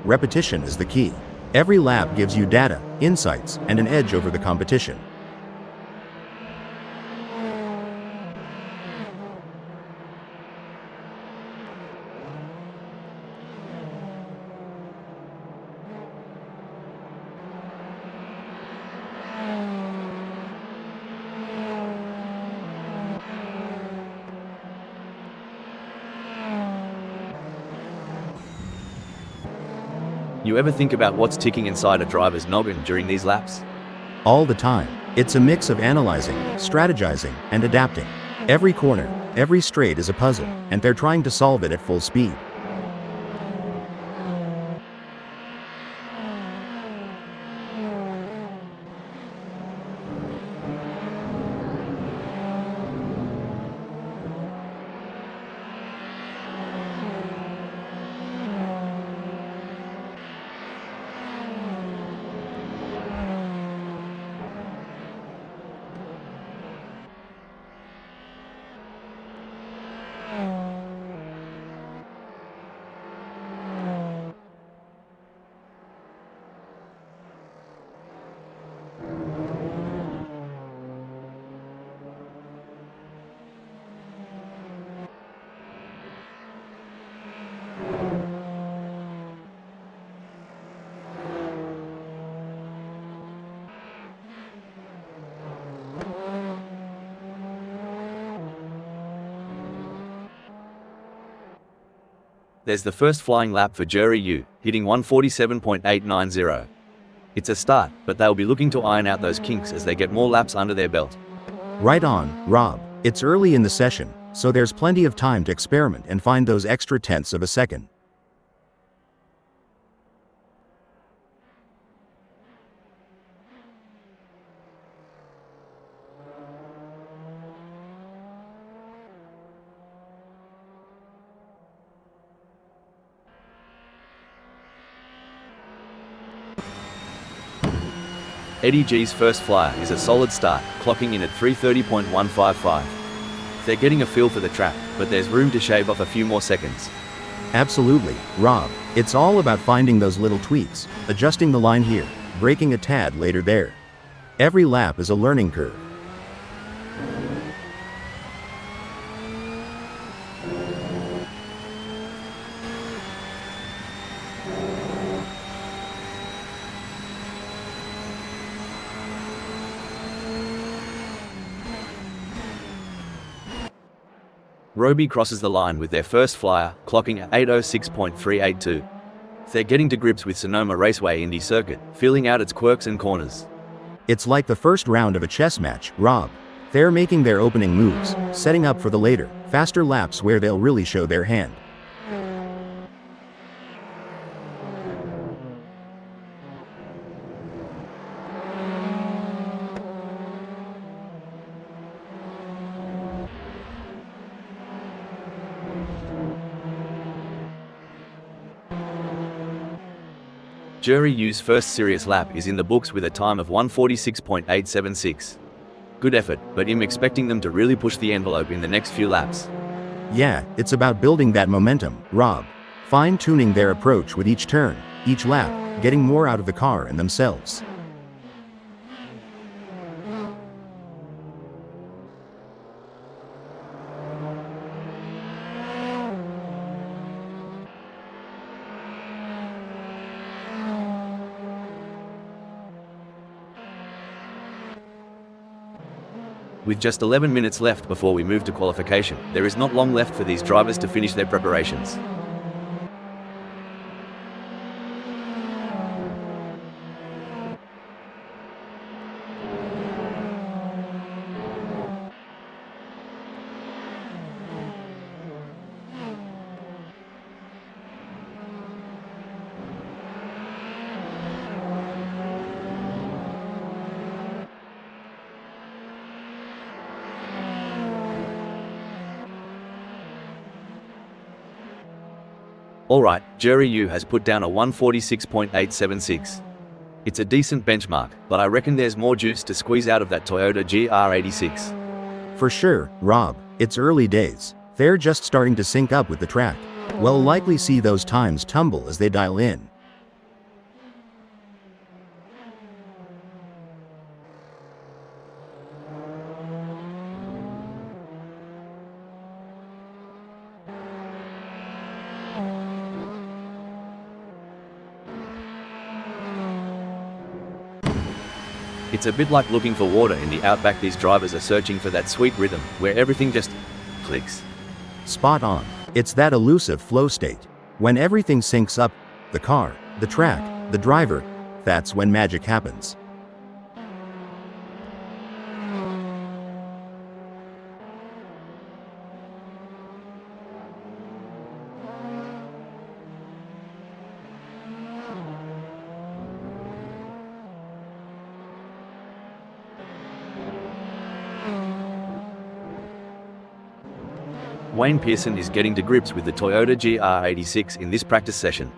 repetition is the key. Every lap gives you data, insights, and an edge over the competition. You ever think about what's ticking inside a driver's noggin during these laps? All the time. It's a mix of analyzing, strategizing, and adapting. Every corner, every straight is a puzzle, and they're trying to solve it at full speed. There's the first flying lap for Jerry Yu, hitting 147.890. It's a start, but they'll be looking to iron out those kinks as they get more laps under their belt. Right on, Rob. It's early in the session, so there's plenty of time to experiment and find those extra tenths of a second. Eddie G's first flyer is a solid start, clocking in at 3:30.155. They're getting a feel for the track, but there's room to shave off a few more seconds. Absolutely, Rob. It's all about finding those little tweaks, adjusting the line here, braking a tad later there. Every lap is a learning curve. Roby crosses the line with their first flyer, clocking at 8:06.382. They're getting to grips with Sonoma Raceway Indy circuit, feeling out its quirks and corners. It's like the first round of a chess match, Rob. They're making their opening moves, setting up for the later, faster laps where they'll really show their hand. Jerry Yu's first serious lap is in the books with a time of 1:46.876. Good effort, but I'm expecting them to really push the envelope in the next few laps. Yeah, it's about building that momentum, Rob. Fine-tuning their approach with each turn, each lap, getting more out of the car and themselves. With just 11 minutes left before we move to qualification, there is not long left for these drivers to finish their preparations. Alright, Jerry Yu has put down a 1:46.876. It's a decent benchmark, but I reckon there's more juice to squeeze out of that Toyota GR86. For sure, Rob. It's early days. They're just starting to sync up with the track. We'll likely see those times tumble as they dial in. It's a bit like looking for water in the outback. These drivers are searching for that sweet rhythm where everything just clicks. Spot on. It's that elusive flow state. When everything syncs up, the car, the track, the driver, that's when magic happens. Wayne Pearson is getting to grips with the Toyota GR86 in this practice session.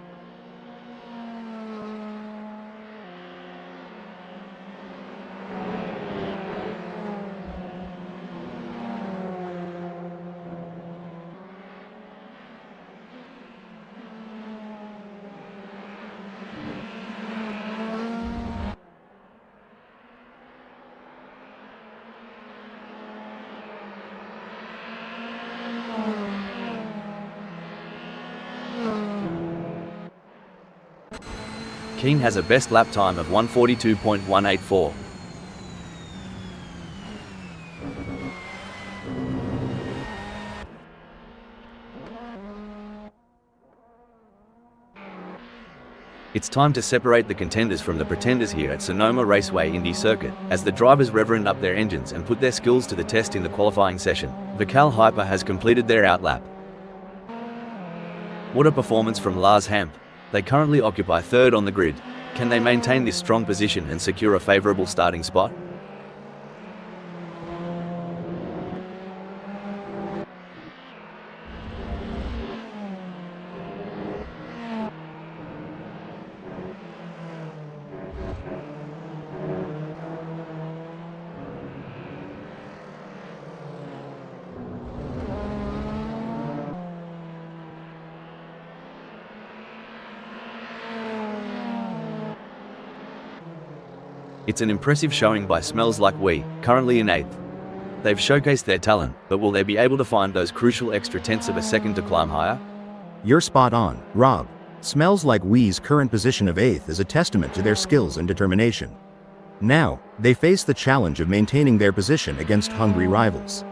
Keane has a best lap time of 1:42.184. It's time to separate the contenders from the pretenders here at Sonoma Raceway Indy circuit, as the drivers reverend up their engines and put their skills to the test in the qualifying session. Vical Hyper has completed their outlap. What a performance from Lars Hemp. They currently occupy third on the grid. Can they maintain this strong position and secure a favourable starting spot? It's an impressive showing by Smells Like We, currently in 8th. They've showcased their talent, but will they be able to find those crucial extra tenths of a second to climb higher? You're spot on, Rob. Smells Like We's current position of 8th is a testament to their skills and determination. Now, they face the challenge of maintaining their position against hungry rivals.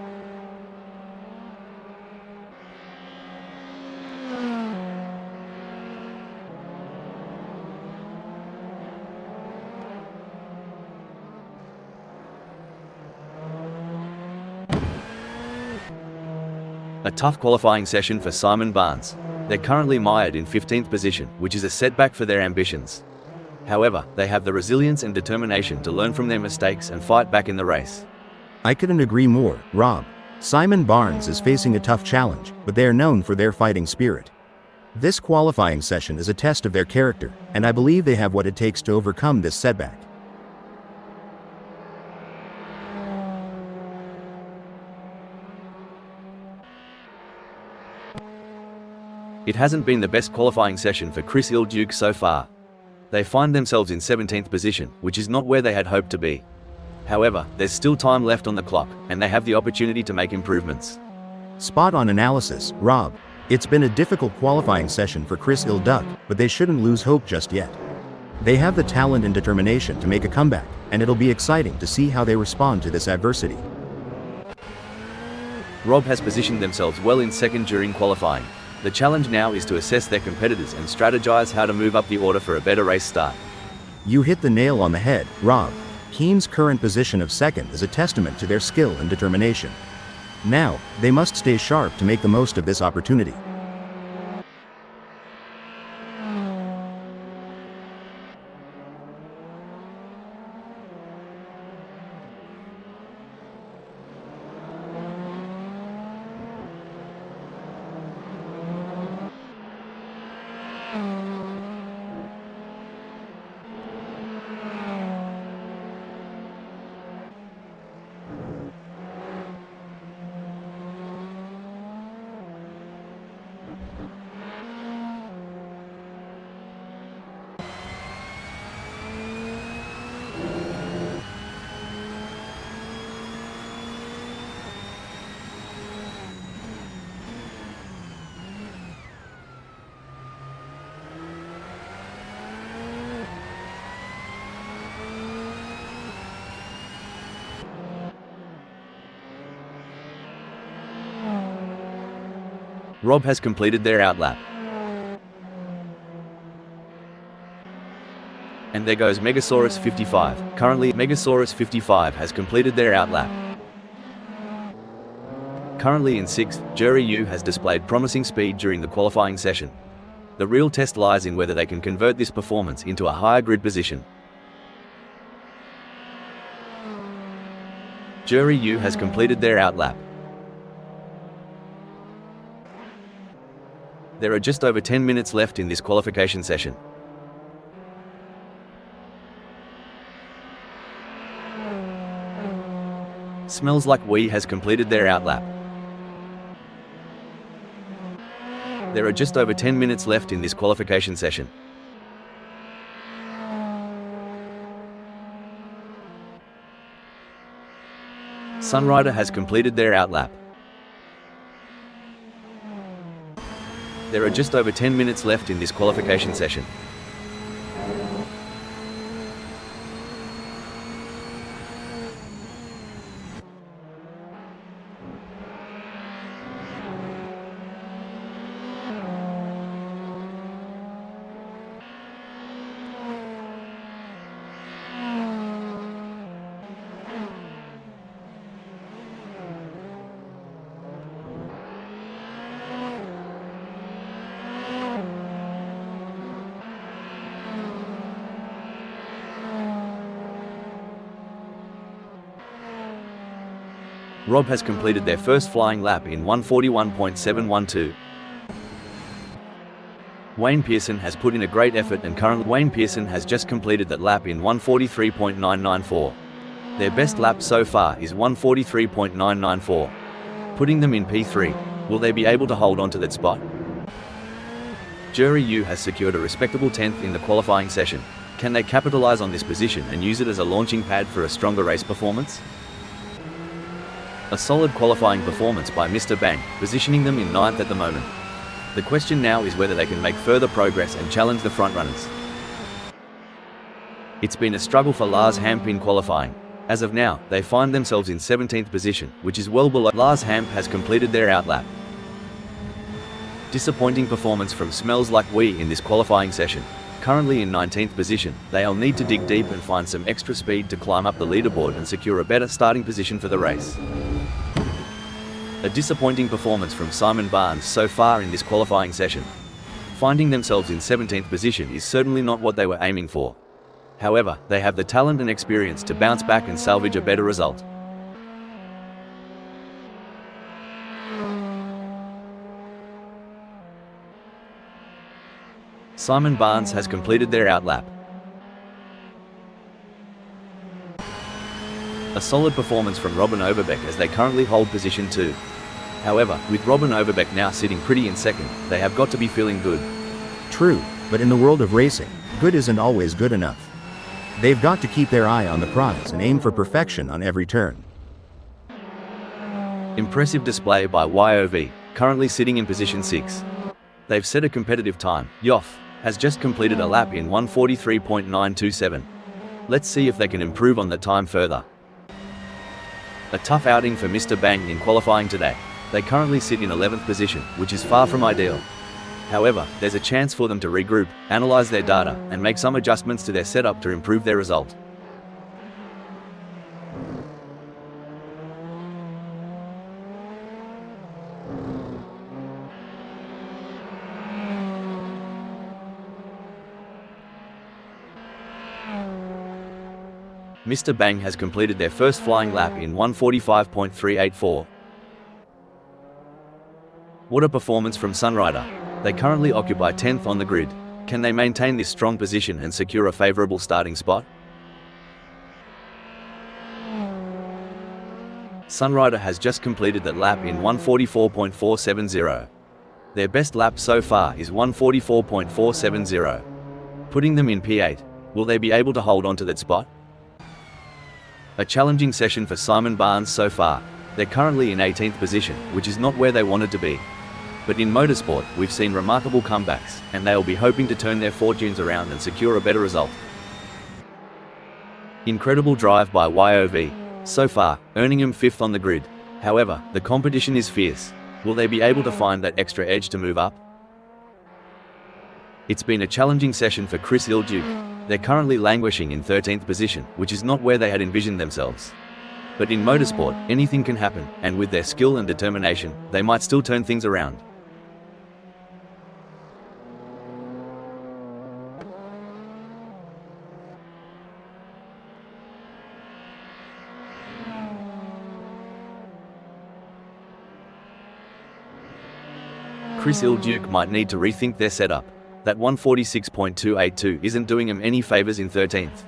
A tough qualifying session for Simon Barnes. They're currently mired in 15th position, which is a setback for their ambitions. However, they have the resilience and determination to learn from their mistakes and fight back in the race. I couldn't agree more, Rob. Simon Barnes is facing a tough challenge, but they are known for their fighting spirit. This qualifying session is a test of their character, and I believe they have what it takes to overcome this setback. It hasn't been the best qualifying session for Chris Ilduke so far. They find themselves in 17th position, which is not where they had hoped to be. However, there's still time left on the clock, and they have the opportunity to make improvements. Spot on analysis, Rob. It's been a difficult qualifying session for Chris Ilduke, but they shouldn't lose hope just yet. They have the talent and determination to make a comeback, and it'll be exciting to see how they respond to this adversity. Rob has positioned themselves well in second during qualifying. The challenge now is to assess their competitors and strategize how to move up the order for a better race start. You hit the nail on the head, Rob. Keane's current position of second is a testament to their skill and determination. Now, they must stay sharp to make the most of this opportunity. Rob has completed their outlap. And there goes Megasaurus 55. Currently, Megasaurus 55 has completed their outlap. Currently in 6th, Jury U has displayed promising speed during the qualifying session. The real test lies in whether they can convert this performance into a higher grid position. Jury U has completed their outlap. There are just over 10 minutes left in this qualification session. Smells Like We has completed their outlap. There are just over 10 minutes left in this qualification session. Sunrider has completed their outlap. There are just over 10 minutes left in this qualification session. Rob has completed their first flying lap in 1:41.712. Wayne Pearson has put in a great effort and currently Wayne Pearson has just completed that lap in 1:43.994. Their best lap so far is 1:43.994, putting them in P3. Will they be able to hold on to that spot? Jury U has secured a respectable 10th in the qualifying session. Can they capitalize on this position and use it as a launching pad for a stronger race performance? A solid qualifying performance by Mr. Bang, positioning them in 9th at the moment. The question now is whether they can make further progress and challenge the frontrunners. It's been a struggle for Lars Hamp in qualifying. As of now, they find themselves in 17th position, which is well below. Lars Hamp has completed their outlap. Disappointing performance from Smells Like We in this qualifying session. Currently in 19th position, they'll need to dig deep and find some extra speed to climb up the leaderboard and secure a better starting position for the race. A disappointing performance from Simon Barnes so far in this qualifying session. Finding themselves in 17th position is certainly not what they were aiming for. However, they have the talent and experience to bounce back and salvage a better result. Simon Barnes has completed their outlap. A solid performance from Robin Overbeck as they currently hold position 2. However, with Robin Overbeck now sitting pretty in second, they have got to be feeling good. True, but in the world of racing, good isn't always good enough. They've got to keep their eye on the prize and aim for perfection on every turn. Impressive display by YOV, currently sitting in position 6. They've set a competitive time. Yoff has just completed a lap in 1:43.927. Let's see if they can improve on the time further. A tough outing for Mr. Bang in qualifying today. They currently sit in 11th position, which is far from ideal. However, there's a chance for them to regroup, analyze their data, and make some adjustments to their setup to improve their result. Mr. Bang has completed their first flying lap in 1:45.384. What a performance from Sunrider. They currently occupy 10th on the grid. Can they maintain this strong position and secure a favourable starting spot? Sunrider has just completed that lap in 1:44.470. Their best lap so far is 1:44.470, putting them in P8. Will they be able to hold on to that spot? A challenging session for Simon Barnes so far. They're currently in 18th position, which is not where they wanted to be. But in motorsport, we've seen remarkable comebacks, and they'll be hoping to turn their fortunes around and secure a better result. Incredible drive by YOV, so far, earning him 5th on the grid. However, the competition is fierce. Will they be able to find that extra edge to move up? It's been a challenging session for Chris Ilduke. They're currently languishing in 13th position, which is not where they had envisioned themselves. But in motorsport, anything can happen, and with their skill and determination, they might still turn things around. Chris Ilduke might need to rethink their setup. That 146.282 isn't doing them any favors in 13th.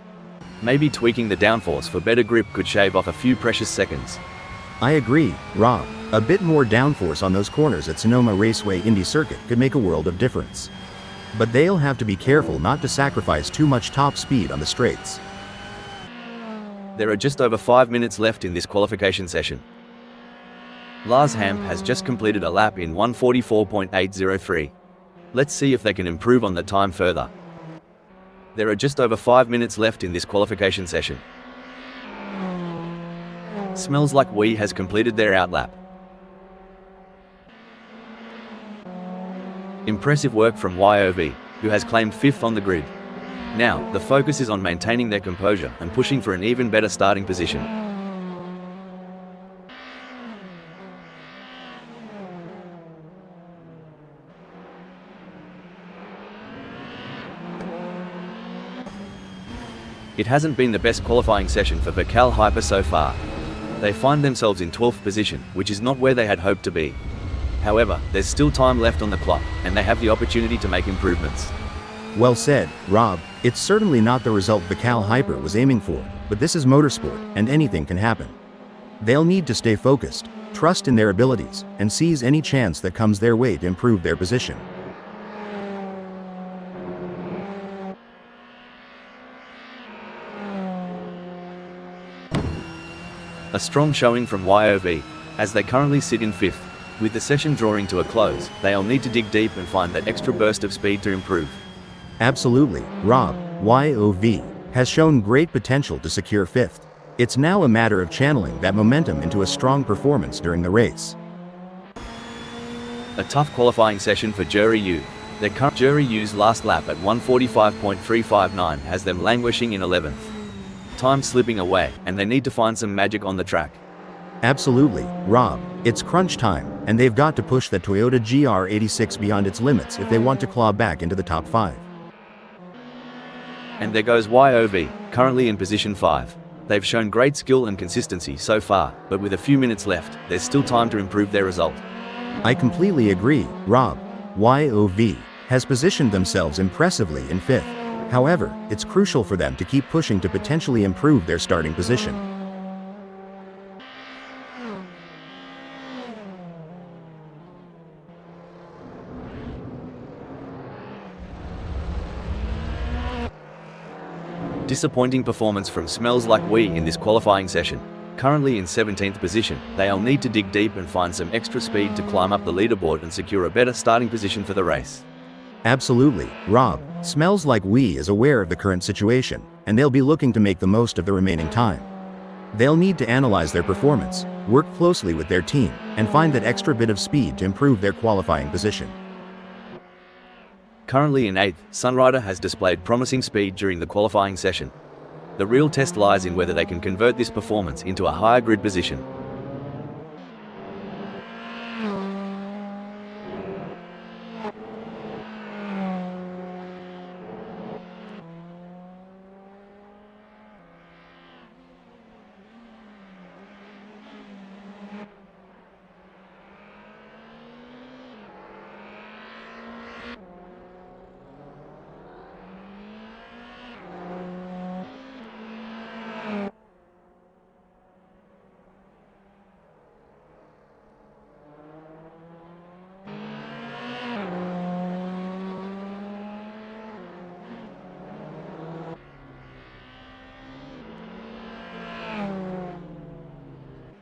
Maybe tweaking the downforce for better grip could shave off a few precious seconds. I agree, Rob. A bit more downforce on those corners at Sonoma Raceway Indy circuit could make a world of difference. But they'll have to be careful not to sacrifice too much top speed on the straights. There are just over 5 minutes left in this qualification session. Lars Hamp has just completed a lap in 144.803. Let's see if they can improve on the time further. There are just over 5 minutes left in this qualification session. Smells like We has completed their outlap. Impressive work from YOV, who has claimed 5th on the grid. Now, the focus is on maintaining their composure and pushing for an even better starting position. It hasn't been the best qualifying session for Cal Hyper so far. They find themselves in 12th position, which is not where they had hoped to be. However, there's still time left on the clock, and they have the opportunity to make improvements. Well said, Rob. It's certainly not the result Cal Hyper was aiming for, but this is motorsport, and anything can happen. They'll need to stay focused, trust in their abilities, and seize any chance that comes their way to improve their position. A strong showing from YOV, as they currently sit in 5th. With the session drawing to a close, they'll need to dig deep and find that extra burst of speed to improve. Absolutely, Rob. YOV has shown great potential to secure 5th. It's now a matter of channeling that momentum into a strong performance during the race. A tough qualifying session for Jury U. Their current Jury U's last lap at 145.359 has them languishing in 11th. Time slipping away, and they need to find some magic on the track. Absolutely, Rob. It's crunch time, and they've got to push the Toyota GR86 beyond its limits if they want to claw back into the top 5. And there goes YOV, currently in position 5. They've shown great skill and consistency so far, but with a few minutes left, there's still time to improve their result. I completely agree, Rob. YOV has positioned themselves impressively in 5th. However, it's crucial for them to keep pushing to potentially improve their starting position. Disappointing performance from Smells Like We in this qualifying session. Currently in 17th position, they'll need to dig deep and find some extra speed to climb up the leaderboard and secure a better starting position for the race. Absolutely, Rob. Smells Like We is aware of the current situation, and they'll be looking to make the most of the remaining time. They'll need to analyze their performance, work closely with their team, and find that extra bit of speed to improve their qualifying position. Currently in 8th, Sunrider has displayed promising speed during the qualifying session. The real test lies in whether they can convert this performance into a higher grid position.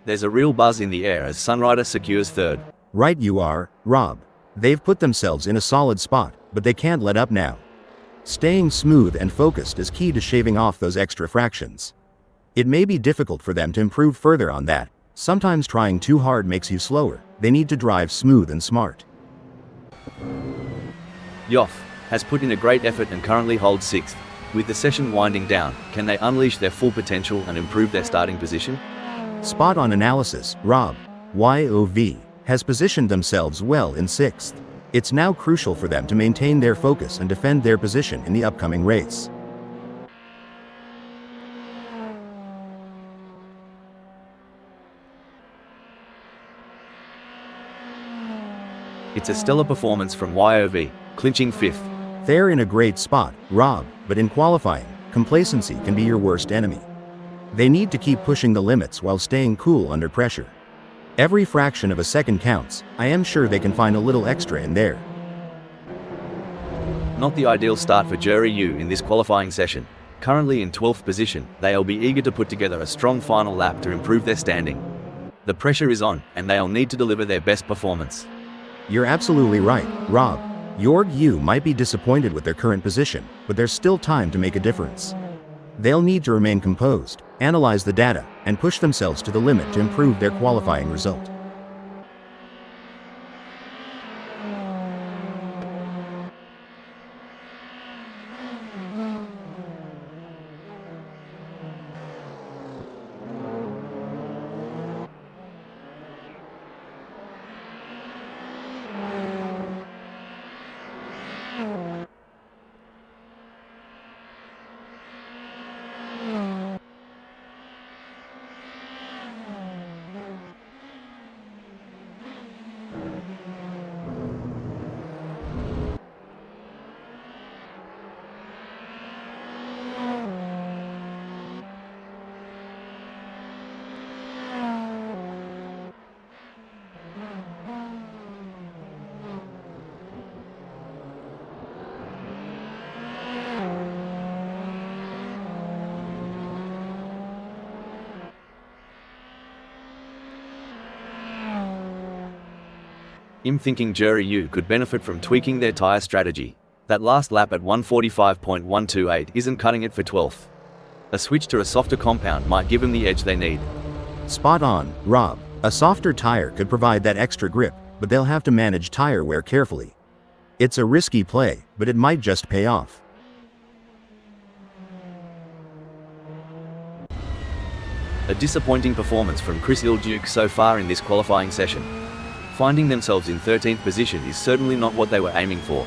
There's a real buzz in the air as Sunrider secures 3rd. Right you are, Rob. They've put themselves in a solid spot, but they can't let up now. Staying smooth and focused is key to shaving off those extra fractions. It may be difficult for them to improve further on that, Sometimes trying too hard makes you slower. They need to drive smooth and smart. Yoff has put in a great effort and currently holds 6th. With the session winding down, can they unleash their full potential and improve their starting position? Spot on analysis. Rob, YOV, has positioned themselves well in 6th. It's now crucial for them to maintain their focus and defend their position in the upcoming race. It's a stellar performance from YOV, clinching 5th. They're in a great spot, Rob, but in qualifying, complacency can be your worst enemy. They need to keep pushing the limits while staying cool under pressure. Every fraction of a second counts. I am sure they can find a little extra in there. Not the ideal start for Jury U in this qualifying session. Currently in 12th position, they'll be eager to put together a strong final lap to improve their standing. The pressure is on, and they'll need to deliver their best performance. You're absolutely right, Rob. Jorg U might be disappointed with their current position, but there's still time to make a difference. They'll need to remain composed, analyze the data, and push themselves to the limit to improve their qualifying result. I'm thinking Jury U could benefit from tweaking their tyre strategy. That last lap at 1:45.128 isn't cutting it for 12th. A switch to a softer compound might give them the edge they need. Spot on, Rob. A softer tire could provide that extra grip, but they'll have to manage tire wear carefully. It's a risky play, but it might just pay off. A disappointing performance from Chris Ilduke so far in this qualifying session. Finding themselves in 13th position is certainly not what they were aiming for.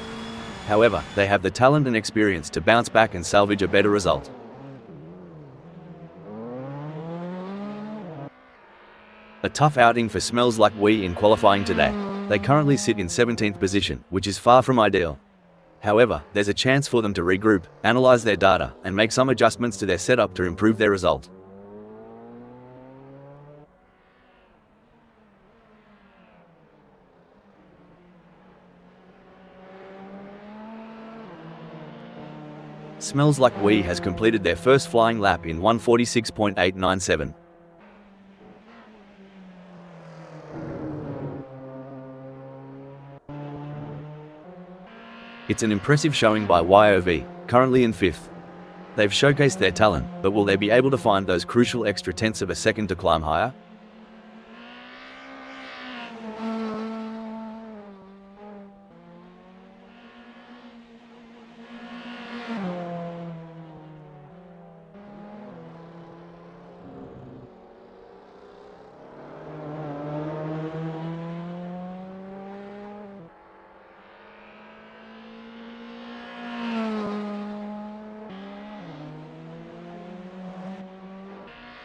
However, they have the talent and experience to bounce back and salvage a better result. A tough outing for Smells Like We in qualifying today. They currently sit in 17th position, which is far from ideal. However, there's a chance for them to regroup, analyze their data, and make some adjustments to their setup to improve their result. Smells Like We has completed their first flying lap in 1:46.897. It's an impressive showing by YOV, currently in 5th. They've showcased their talent, but will they be able to find those crucial extra tenths of a second to climb higher?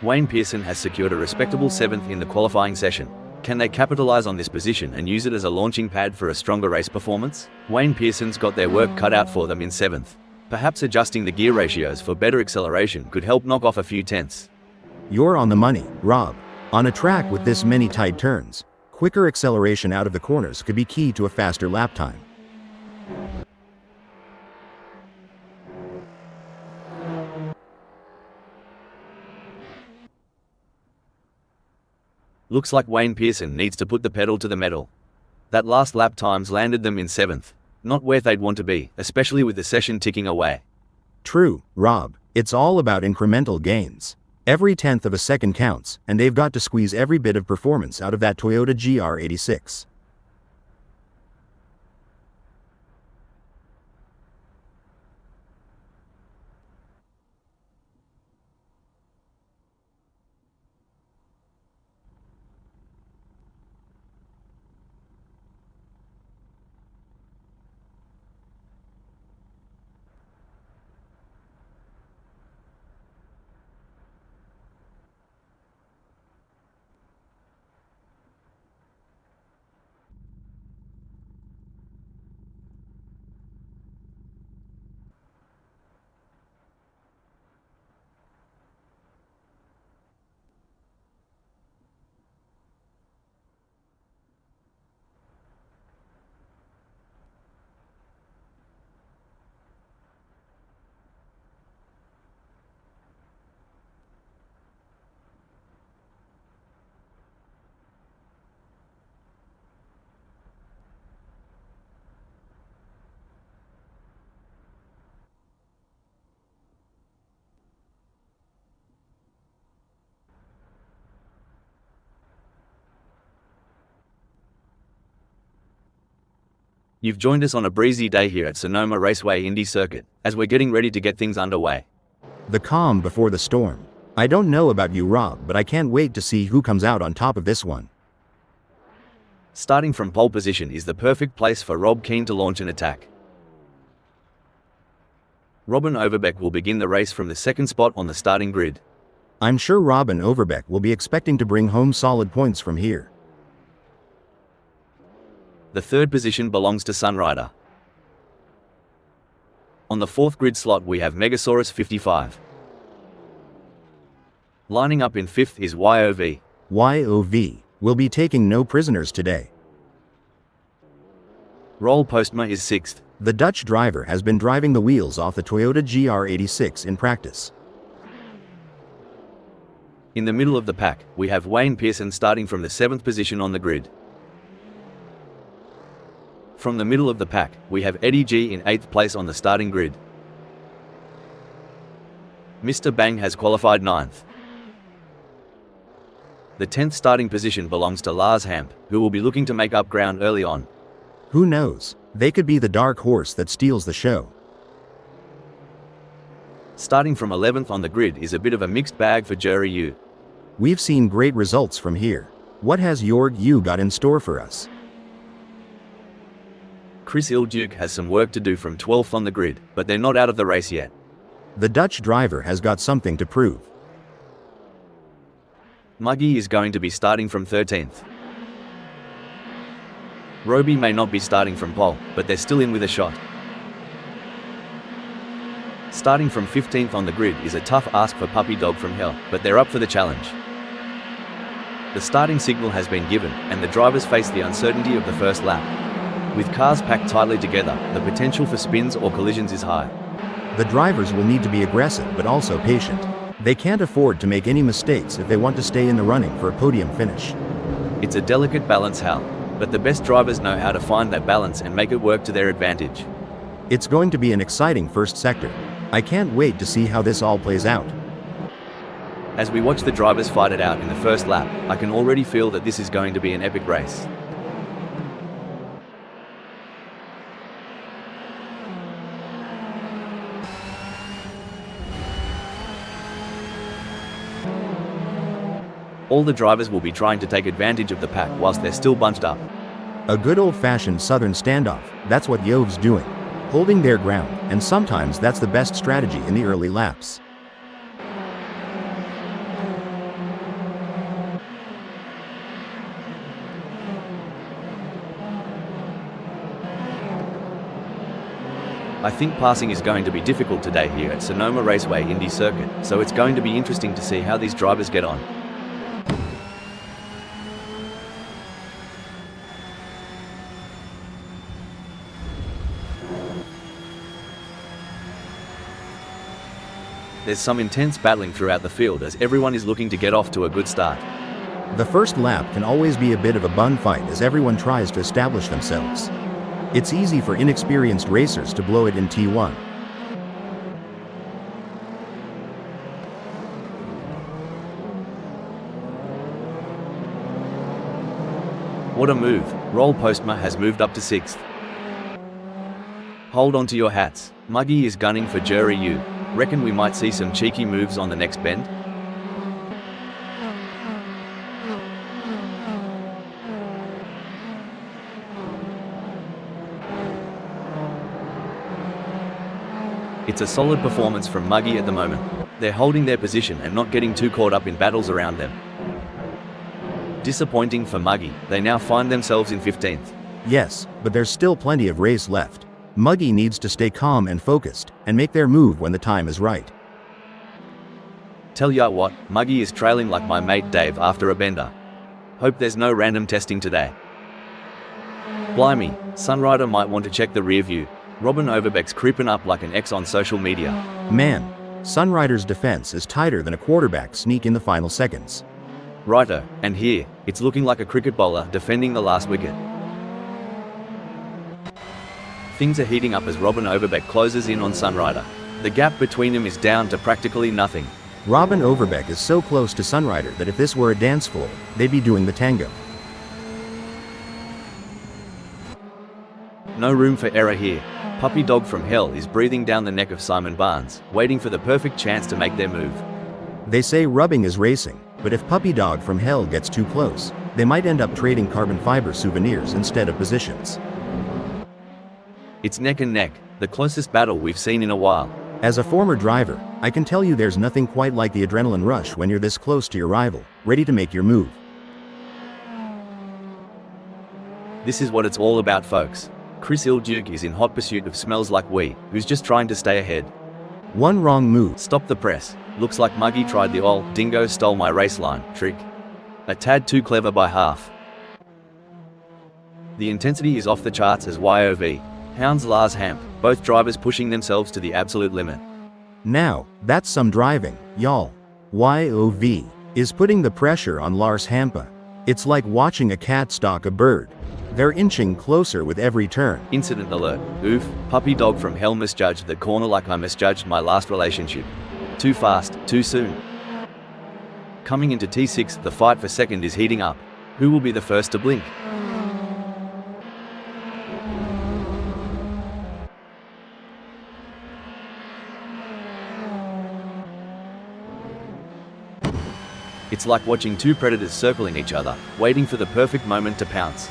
Wayne Pearson has secured a respectable 7th in the qualifying session. Can they capitalize on this position and use it as a launching pad for a stronger race performance? Wayne Pearson's got their work cut out for them in 7th. Perhaps adjusting the gear ratios for better acceleration could help knock off a few tenths. You're on the money, Rob. On a track with this many tight turns, quicker acceleration out of the corners could be key to a faster lap time. Looks like Wayne Pearson needs to put the pedal to the metal. That last lap times landed them in 7th. Not where they'd want to be, especially with the session ticking away. True, Rob. It's all about incremental gains. Every tenth of a second counts, and they've got to squeeze every bit of performance out of that Toyota GR86. You've joined us on a breezy day here at Sonoma Raceway Indy circuit, as we're getting ready to get things underway. The calm before the storm. I don't know about you, Rob, but I can't wait to see who comes out on top of this one. Starting from pole position is the perfect place for Rob Keane to launch an attack. Robin Overbeck will begin the race from the second spot on the starting grid. I'm sure Robin Overbeck will be expecting to bring home solid points from here. The third position belongs to Sunrider. On the fourth grid slot we have Megasaurus 55. Lining up in fifth is YOV. YOV will be taking no prisoners today. Roll Postma is sixth. The Dutch driver has been driving the wheels off the Toyota GR86 in practice. In the middle of the pack, we have Wayne Pearson starting from the seventh position on the grid. From the middle of the pack, we have Eddie G in 8th place on the starting grid. Mr. Bang has qualified 9th. The 10th starting position belongs to Lars Hamp, who will be looking to make up ground early on. Who knows? They could be the dark horse that steals the show. Starting from 11th on the grid is a bit of a mixed bag for Jury Yu. We've seen great results from here. What has Jorg Yu got in store for us? Chris Ilduke has some work to do from 12th on the grid, but they're not out of the race yet. The Dutch driver has got something to prove. Muggy is going to be starting from 13th. Roby may not be starting from pole, but they're still in with a shot. Starting from 15th on the grid is a tough ask for Puppy Dog from Hell, but they're up for the challenge. The starting signal has been given, and the drivers face the uncertainty of the first lap. With cars packed tightly together, the potential for spins or collisions is high. The drivers will need to be aggressive but also patient. They can't afford to make any mistakes if they want to stay in the running for a podium finish. It's a delicate balance, Hal, but the best drivers know how to find that balance and make it work to their advantage. It's going to be an exciting first sector. I can't wait to see how this all plays out. As we watch the drivers fight it out in the first lap, I can already feel that this is going to be an epic race. All the drivers will be trying to take advantage of the pack whilst they're still bunched up. A good old-fashioned southern standoff, that's what Yov's doing. Holding their ground, and sometimes that's the best strategy in the early laps. I think passing is going to be difficult today here at Sonoma Raceway Indy circuit, so it's going to be interesting to see how these drivers get on. There's some intense battling throughout the field as everyone is looking to get off to a good start. The first lap can always be a bit of a bun fight as everyone tries to establish themselves. It's easy for inexperienced racers to blow it in T1. What a move. Roll Postma has moved up to 6th. Hold on to your hats. Muggy is gunning for Jury U. Reckon we might see some cheeky moves on the next bend? It's a solid performance from Muggy at the moment. They're holding their position and not getting too caught up in battles around them. Disappointing for Muggy, they now find themselves in 15th. Yes, but there's still plenty of race left. Muggy needs to stay calm and focused, and make their move when the time is right. Tell ya what, Muggy is trailing like my mate Dave after a bender. Hope there's no random testing today. Blimey, Sunrider might want to check the rear view. Robin Overbeck's creeping up like an ex on social media. Man, Sunrider's defense is tighter than a quarterback sneak in the final seconds. Righto, and here, it's looking like a cricket bowler defending the last wicket. Things are heating up as Robin Overbeck closes in on Sunrider. The gap between them is down to practically nothing. Robin Overbeck is so close to Sunrider that if this were a dance floor, they'd be doing the tango. No room for error here. Puppy Dog from Hell is breathing down the neck of Simon Barnes, waiting for the perfect chance to make their move. They say rubbing is racing, but if Puppy Dog from Hell gets too close, they might end up trading carbon fiber souvenirs instead of positions. It's neck and neck, the closest battle we've seen in a while. As a former driver, I can tell you there's nothing quite like the adrenaline rush when you're this close to your rival, ready to make your move. This is what it's all about, folks. Chris Ilduke is in hot pursuit of Smells Like We, who's just trying to stay ahead. One wrong move. Stop the press. Looks like Muggy tried the old "dingo stole my race line" trick. A tad too clever by half. The intensity is off the charts as YOV. Hounds Lars Hamp, both drivers pushing themselves to the absolute limit. Now, that's some driving, y'all. YOV is putting the pressure on Lars Hampa. It's like watching a cat stalk a bird. They're inching closer with every turn. Incident alert. Oof, Puppy Dog from Hell misjudged the corner like I misjudged my last relationship. Too fast, too soon. Coming into T6, the fight for second is heating up. Who will be the first to blink? It's like watching two predators circling each other, waiting for the perfect moment to pounce.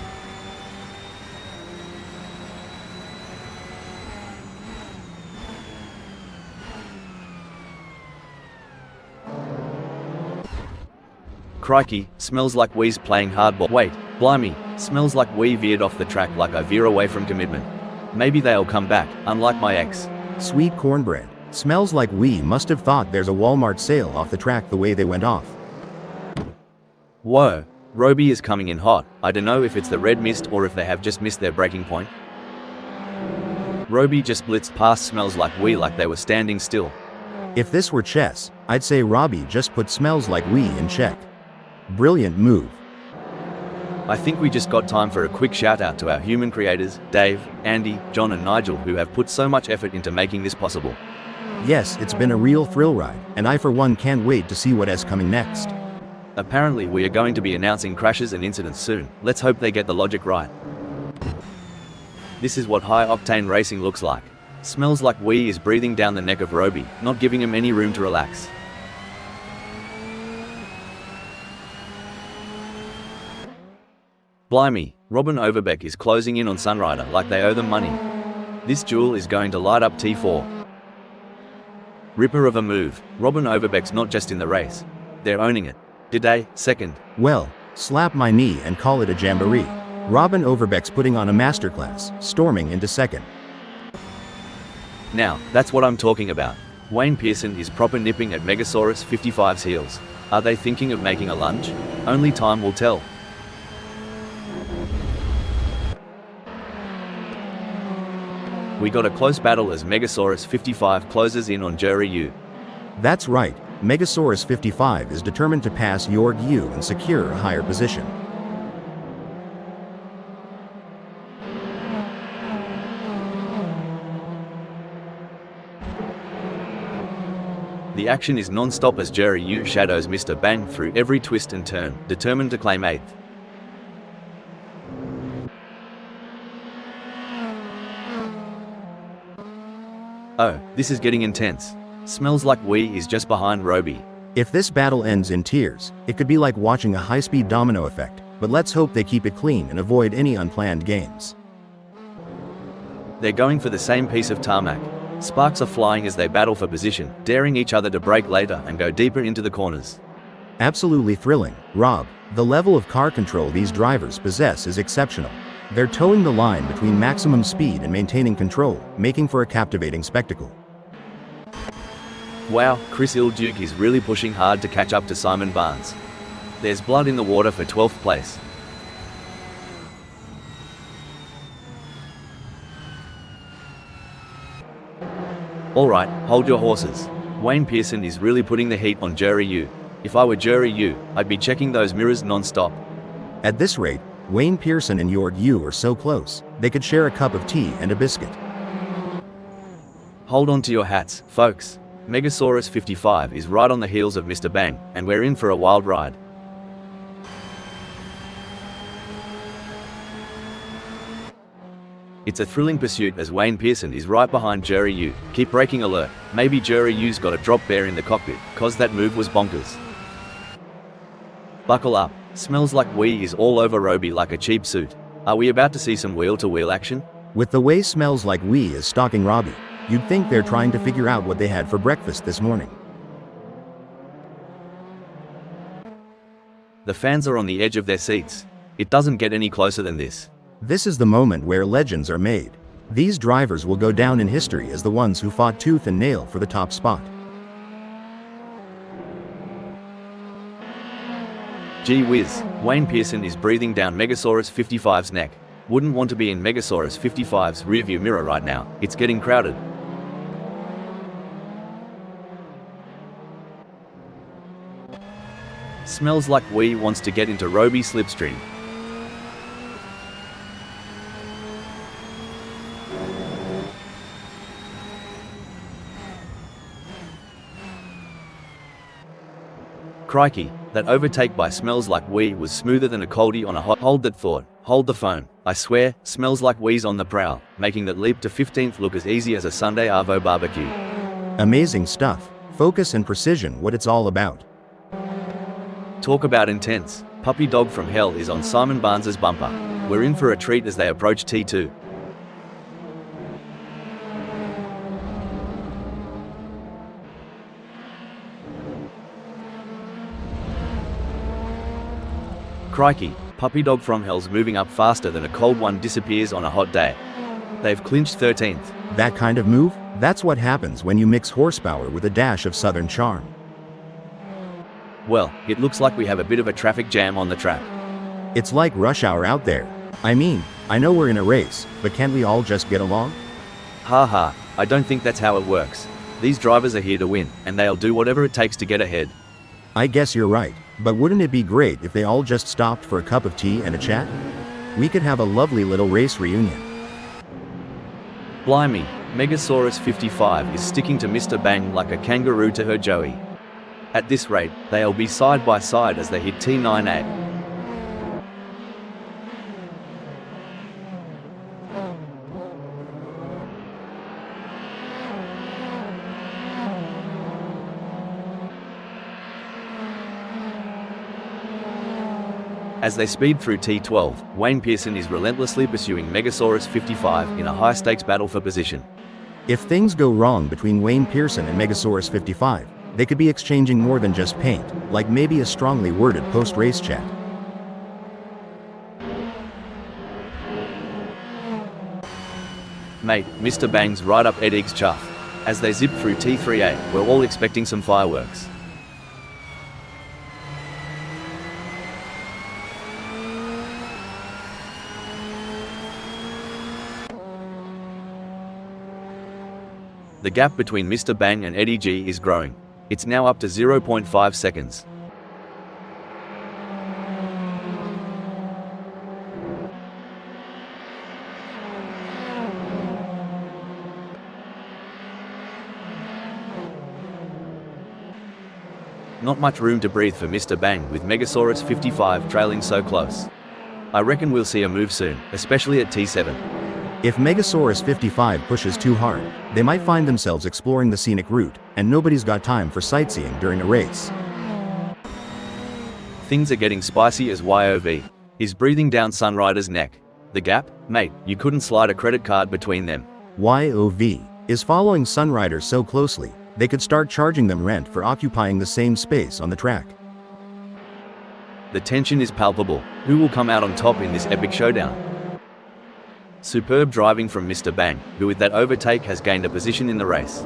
Crikey, Smells Like We's playing hardball. Wait, blimey, Smells Like We veered off the track like I veer away from commitment. Maybe they'll come back, unlike my ex. Sweet cornbread. Smells Like We must have thought there's a Walmart sale off the track the way they went off. Whoa, Roby is coming in hot. I don't know if it's the red mist or if they have just missed their breaking point. Roby just blitzed past Smells Like We like they were standing still. If this were chess, I'd say Robbie just put Smells Like We in check. Brilliant move. I think we just got time for a quick shout out to our human creators, Dave, Andy, John and Nigel, who have put so much effort into making this possible. Yes, it's been a real thrill ride, and I for one can't wait to see what is coming next. Apparently we are going to be announcing crashes and incidents soon. Let's hope they get the logic right. This is what high-octane racing looks like. Smells Like We is breathing down the neck of Roby, not giving him any room to relax. Blimey, Robin Overbeck is closing in on Sunrider like they owe them money. This duel is going to light up T4. Ripper of a move. Robin Overbeck's not just in the race. They're owning it. Today, second. Well, slap my knee and call it a jamboree. Robin Overbeck's putting on a masterclass, storming into second. Now, that's what I'm talking about. Wayne Pearson is proper nipping at Megasaurus 55's heels. Are they thinking of making a lunge? Only time will tell. We got a close battle as Megasaurus 55 closes in on Jury U. That's right, Megasaurus 55 is determined to pass Jorg U and secure a higher position. The action is non-stop as Jury U shadows Mr. Bang through every twist and turn, determined to claim 8th. Oh, this is getting intense. Smells like Wee is just behind Roby. If this battle ends in tears, it could be like watching a high-speed domino effect, but let's hope they keep it clean and avoid any unplanned games. They're going for the same piece of tarmac. Sparks are flying as they battle for position, daring each other to brake later and go deeper into the corners. Absolutely thrilling, Rob. The level of car control these drivers possess is exceptional. They're towing the line between maximum speed and maintaining control, making for a captivating spectacle. Wow, Chris Ilduke is really pushing hard to catch up to Simon Barnes. There's blood in the water for 12th place. Alright, hold your horses. Wayne Pearson is really putting the heat on Jerry Yu. If I were Jerry Yu, I'd be checking those mirrors non-stop. At this rate, Wayne Pearson and Jorg Yu are so close, they could share a cup of tea and a biscuit. Hold on to your hats, folks. Megasaurus 55 is right on the heels of Mr. Bang, and we're in for a wild ride. It's a thrilling pursuit as Wayne Pearson is right behind Jerry Yu. Keep braking alert. Maybe Jerry Yu's got a drop bear in the cockpit, cause that move was bonkers. Buckle up. Smells like Wee is all over Roby like a cheap suit. Are we about to see some wheel-to-wheel action? With the way Smells Like Wee is stalking Robbie, you'd think they're trying to figure out what they had for breakfast this morning. The fans are on the edge of their seats. It doesn't get any closer than this. This is the moment where legends are made. These drivers will go down in history as the ones who fought tooth and nail for the top spot. Gee whiz, Wayne Pearson is breathing down Megasaurus 55's neck. Wouldn't want to be in Megasaurus 55's rearview mirror right now. It's getting crowded. Smells like Wee wants to get into Roby slipstream. Crikey, that overtake by Smells Like Wee was smoother than a coldie on a hot hold that thought. Hold the phone. I swear, Smells Like Wee's on the prowl, making that leap to 15th look as easy as a Sunday Arvo barbecue. Amazing stuff. Focus and precision, what it's all about. Talk about intense. Puppy Dog from Hell is on Simon Barnes's bumper. We're in for a treat as they approach T2. Crikey, Puppy Dog from Hell's moving up faster than a cold one disappears on a hot day. They've clinched 13th. That kind of move? That's what happens when you mix horsepower with a dash of southern charm. Well, it looks like we have a bit of a traffic jam on the track. It's like rush hour out there. I mean, I know we're in a race, but can't we all just get along? Haha, I don't think that's how it works. These drivers are here to win, and they'll do whatever it takes to get ahead. I guess you're right, but wouldn't it be great if they all just stopped for a cup of tea and a chat? We could have a lovely little race reunion. Blimey, Megasaurus 55 is sticking to Mr. Bang like a kangaroo to her Joey. At this rate, they'll be side by side as they hit T9A. As they speed through T12, Wayne Pearson is relentlessly pursuing Megasaurus 55 in a high-stakes battle for position. If things go wrong between Wayne Pearson and Megasaurus 55, they could be exchanging more than just paint, like maybe a strongly worded post-race chat. Mate, Mr. Bang's right up Ed Egg's chuff. As they zip through T3A, we're all expecting some fireworks. The gap between Mr. Bang and Eddie G is growing. It's now up to 0.5 seconds. Not much room to breathe for Mr. Bang with Megasaurus 55 trailing so close. I reckon we'll see a move soon, especially at T7. If Megasaurus 55 pushes too hard, they might find themselves exploring the scenic route, and nobody's got time for sightseeing during a race. Things are getting spicy as YOV is breathing down Sunrider's neck. The gap? Mate, you couldn't slide a credit card between them. YOV is following Sunrider so closely, they could start charging them rent for occupying the same space on the track. The tension is palpable. Who will come out on top in this epic showdown? Superb driving from Mr. Bang, who with that overtake has gained a position in the race.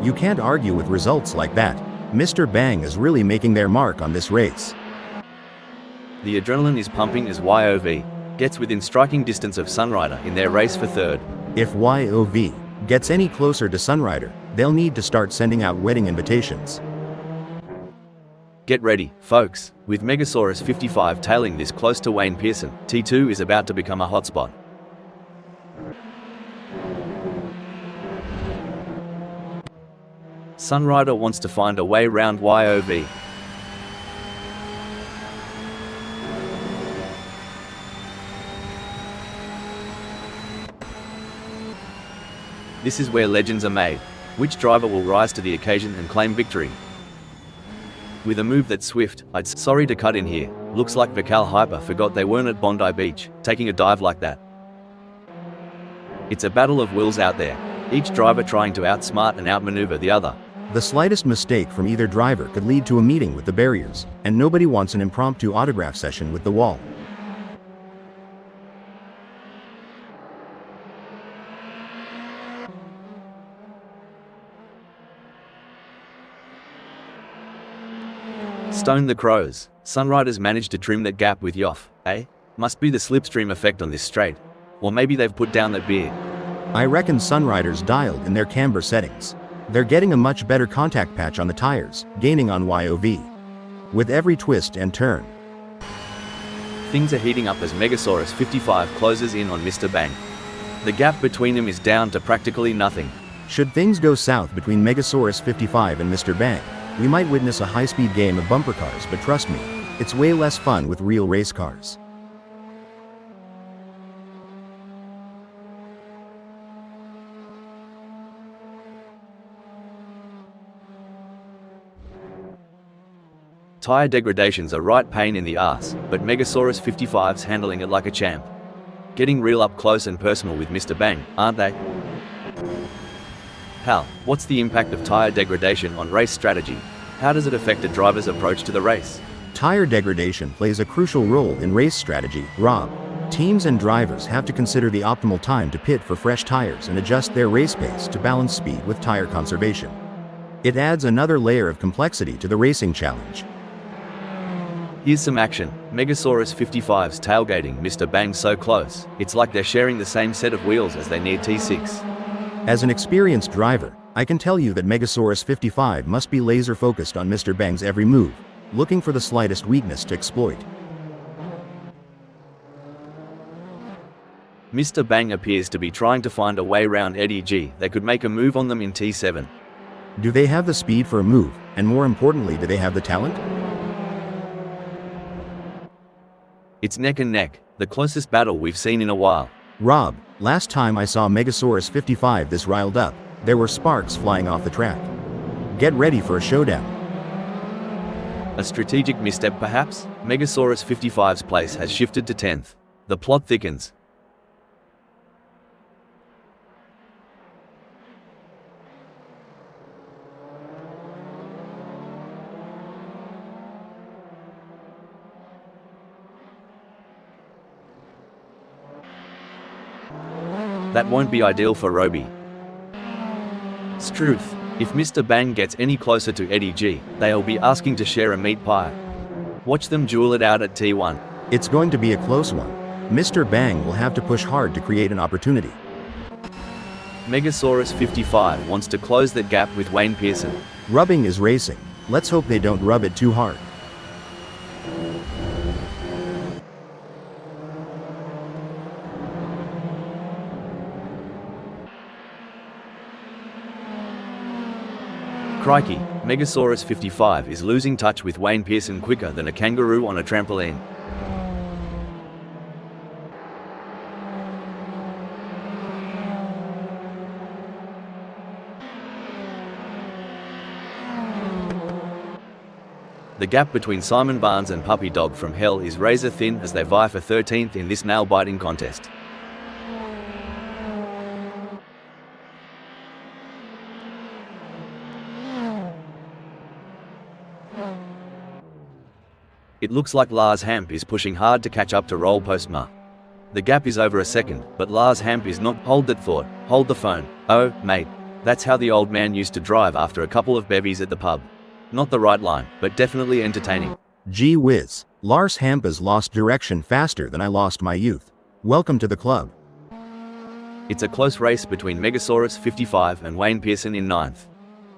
You can't argue with results like that. Mr. Bang is really making their mark on this race. The adrenaline is pumping as YOV gets within striking distance of Sunrider in their race for third. If YOV gets any closer to Sunrider, they'll need to start sending out wedding invitations. Get ready, folks. With Megasaurus 55 tailing this close to Wayne Pearson, T2 is about to become a hotspot. Sunrider wants to find a way round YOV. This is where legends are made. Which driver will rise to the occasion and claim victory? With a move that's swift, sorry to cut in here, looks like Vical Hyper forgot they weren't at Bondi Beach, taking a dive like that. It's a battle of wills out there, each driver trying to outsmart and outmaneuver the other. The slightest mistake from either driver could lead to a meeting with the barriers, and nobody wants an impromptu autograph session with the wall. Stone the crows. Sunriders managed to trim that gap with Yoff, eh? Must be the slipstream effect on this straight. Or maybe they've put down that beer. I reckon Sunriders dialed in their camber settings. They're getting a much better contact patch on the tires, gaining on YOV. With every twist and turn. Things are heating up as Megasaurus 55 closes in on Mr. Bang. The gap between them is down to practically nothing. Should things go south between Megasaurus 55 and Mr. Bang, we might witness a high-speed game of bumper cars, but trust me, it's way less fun with real race cars. Tire degradation's a right pain in the ass, but Megasaurus 55's handling it like a champ. Getting real up close and personal with Mr. Bang, aren't they? Hal, what's the impact of tire degradation on race strategy? How does it affect a driver's approach to the race? Tire degradation plays a crucial role in race strategy, Rob. Teams and drivers have to consider the optimal time to pit for fresh tires and adjust their race pace to balance speed with tire conservation. It adds another layer of complexity to the racing challenge. Here's some action. Megasaurus 55's tailgating Mr. Bang so close, it's like they're sharing the same set of wheels as they near T6. As an experienced driver, I can tell you that Megasaurus 55 must be laser focused on Mr. Bang's every move, looking for the slightest weakness to exploit. Mr. Bang appears to be trying to find a way round Eddie G that could make a move on them in T7. Do they have the speed for a move, and more importantly, do they have the talent? It's neck and neck, the closest battle we've seen in a while. Rob, last time I saw Megasaurus 55 this riled up, there were sparks flying off the track. Get ready for a showdown. A strategic misstep perhaps? Megasaurus 55's place has shifted to 10th. The plot thickens. That won't be ideal for Roby. Struth. If Mr. Bang gets any closer to Eddie G, they'll be asking to share a meat pie. Watch them duel it out at T1. It's going to be a close one. Mr. Bang will have to push hard to create an opportunity. Megasaurus 55 wants to close that gap with Wayne Pearson. Rubbing is racing. Let's hope they don't rub it too hard. Crikey, Megasaurus 55 is losing touch with Wayne Pearson quicker than a kangaroo on a trampoline. The gap between Simon Barnes and Puppy Dog from Hell is razor thin as they vie for 13th in this nail-biting contest. It looks like Lars Hamp is pushing hard to catch up to Roll Postma. The gap is over a second, but Lars Hamp is not. Hold that thought, hold the phone. Oh, mate. That's how the old man used to drive after a couple of bevies at the pub. Not the right line, but definitely entertaining. Gee whiz, Lars Hamp has lost direction faster than I lost my youth. Welcome to the club. It's a close race between Megasaurus 55 and Wayne Pearson in 9th.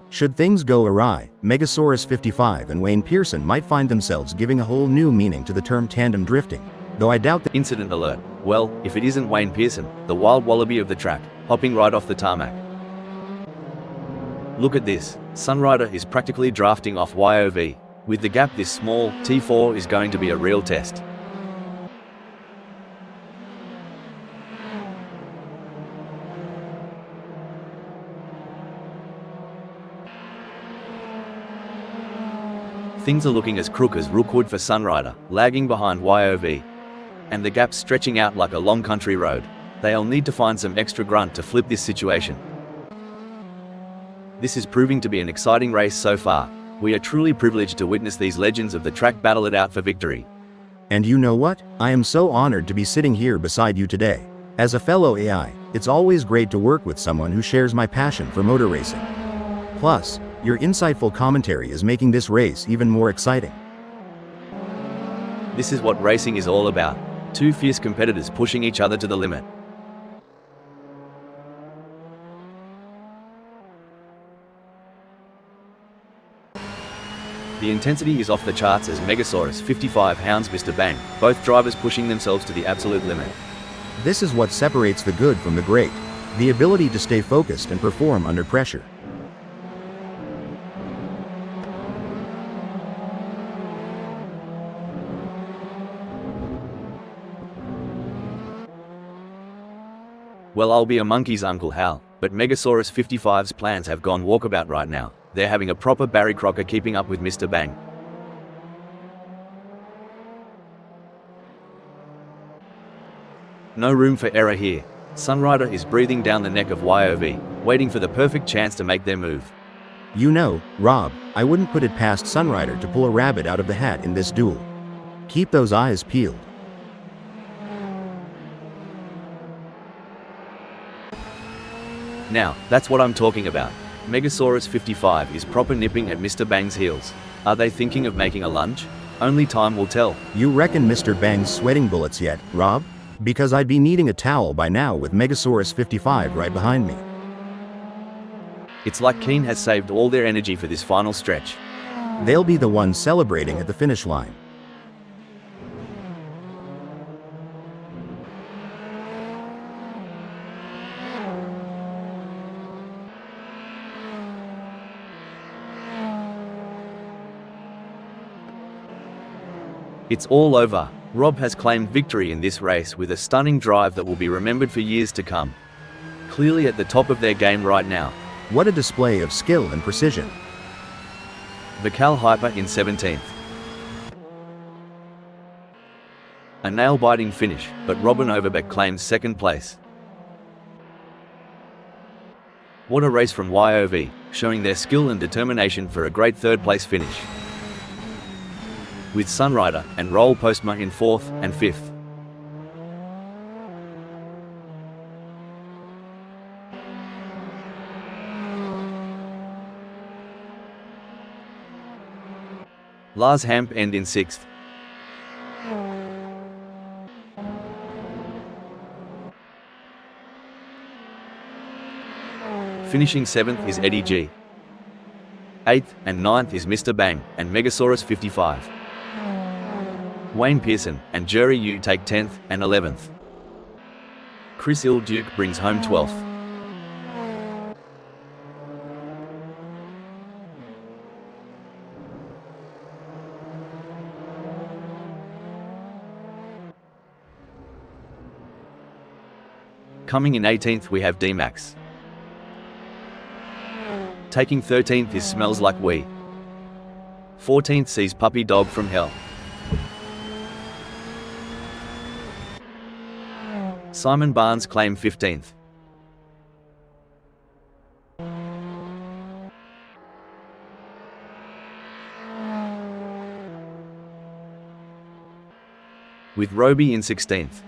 Should things go awry, Megasaurus 55 and Wayne Pearson might find themselves giving a whole new meaning to the term tandem drifting, though I doubt that. Incident alert. Well, if it isn't Wayne Pearson, the wild wallaby of the track, hopping right off the tarmac. Look at this. Sunrider is practically drafting off YOV. With the gap this small, T4 is going to be a real test. Things are looking as crook as Rookwood for Sunrider, lagging behind YOV. And the gap's stretching out like a long country road. They'll need to find some extra grunt to flip this situation. This is proving to be an exciting race so far. We are truly privileged to witness these legends of the track battle it out for victory. And you know what? I am so honored to be sitting here beside you today. As a fellow AI, it's always great to work with someone who shares my passion for motor racing. Plus, your insightful commentary is making this race even more exciting. This is what racing is all about. Two fierce competitors pushing each other to the limit. The intensity is off the charts as Megasaurus 55 hounds Mr. Bang, both drivers pushing themselves to the absolute limit. This is what separates the good from the great, the ability to stay focused and perform under pressure. Well, I'll be a monkey's Uncle Hal, but Megasaurus 55's plans have gone walkabout right now. They're having a proper Barry Crocker keeping up with Mr. Bang. No room for error here. Sunrider is breathing down the neck of YOV, waiting for the perfect chance to make their move. You know, Rob, I wouldn't put it past Sunrider to pull a rabbit out of the hat in this duel. Keep those eyes peeled. Now, that's what I'm talking about. Megasaurus 55 is proper nipping at Mr. Bang's heels. Are they thinking of making a lunge? Only time will tell. You reckon Mr. Bang's sweating bullets yet, Rob? Because I'd be needing a towel by now with Megasaurus 55 right behind me. It's like Keen has saved all their energy for this final stretch. They'll be the ones celebrating at the finish line. It's all over. Rob has claimed victory in this race with a stunning drive that will be remembered for years to come. Clearly at the top of their game right now. What a display of skill and precision. Vikal Hyper in 17th. A nail-biting finish, but Robin Overbeck claims second place. What a race from YOV, showing their skill and determination for a great third-place finish. With Sunrider and Roll Postma in 4th and 5th. Lars Hamp end in 6th. Finishing 7th is Eddie G. 8th and 9th is Mr. Bang and Megasaurus 55. Wayne Pearson and Jerry Yu take 10th and 11th. Chris Duke brings home 12th. Coming in 18th we have D-Max. Taking 13th is Smells Like We. 14th sees Puppy Dog from Hell. Simon Barnes claim 15th. With Roby in 16th.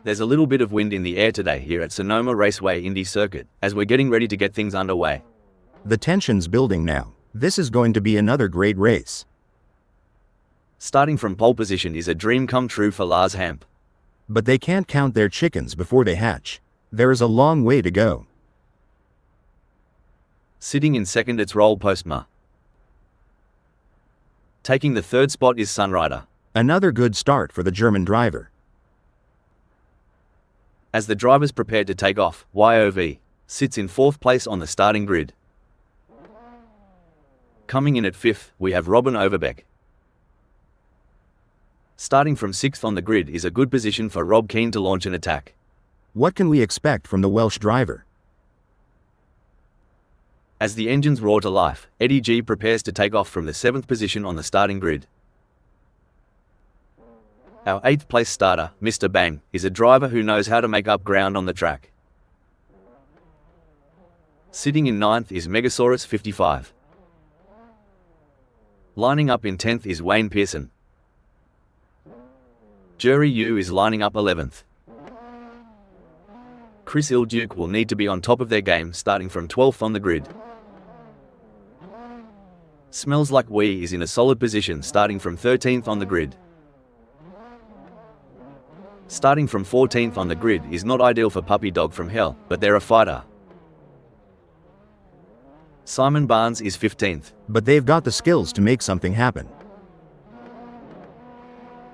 There's a little bit of wind in the air today here at Sonoma Raceway Indy circuit, as we're getting ready to get things underway. The tension's building now. This is going to be another great race. Starting from pole position is a dream come true for Lars Hemp. But they can't count their chickens before they hatch. There is a long way to go. Sitting in second it's Roll Postma. Taking the third spot is Sunrider. Another good start for the German driver. As the drivers prepare to take off, YOV sits in fourth place on the starting grid. Coming in at fifth, we have Robin Overbeck. Starting from sixth on the grid is a good position for Rob Keane to launch an attack. What can we expect from the Welsh driver? As the engines roar to life, Eddie G prepares to take off from the seventh position on the starting grid. Our eighth place starter, Mr. Bang, is a driver who knows how to make up ground on the track. Sitting in ninth is Megasaurus 55. Lining up in 10th is Wayne Pearson. Jury U is lining up 11th. Chris Ilduke will need to be on top of their game starting from 12th on the grid. Smells Like We is in a solid position starting from 13th on the grid. Starting from 14th on the grid is not ideal for Puppy Dog from Hell, but they're a fighter. Simon Barnes is 15th. But they've got the skills to make something happen.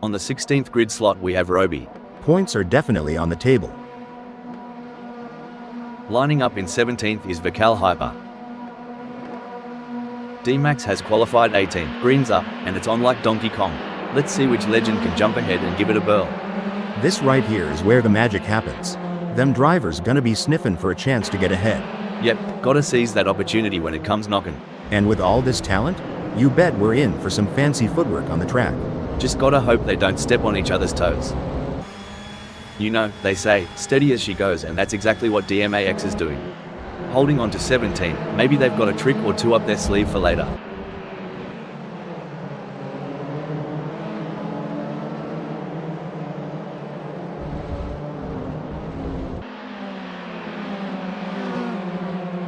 On the 16th grid slot we have Roby. Points are definitely on the table. Lining up in 17th is Vical Hyper. D-Max has qualified 18, greens up, and it's on like Donkey Kong. Let's see which legend can jump ahead and give it a whirl. This right here is where the magic happens. Them drivers gonna be sniffing for a chance to get ahead. Yep, gotta seize that opportunity when it comes knocking. And with all this talent, you bet we're in for some fancy footwork on the track. Just gotta hope they don't step on each other's toes. You know, they say, steady as she goes, and that's exactly what DMAX is doing. Holding on to 17, maybe they've got a trick or two up their sleeve for later.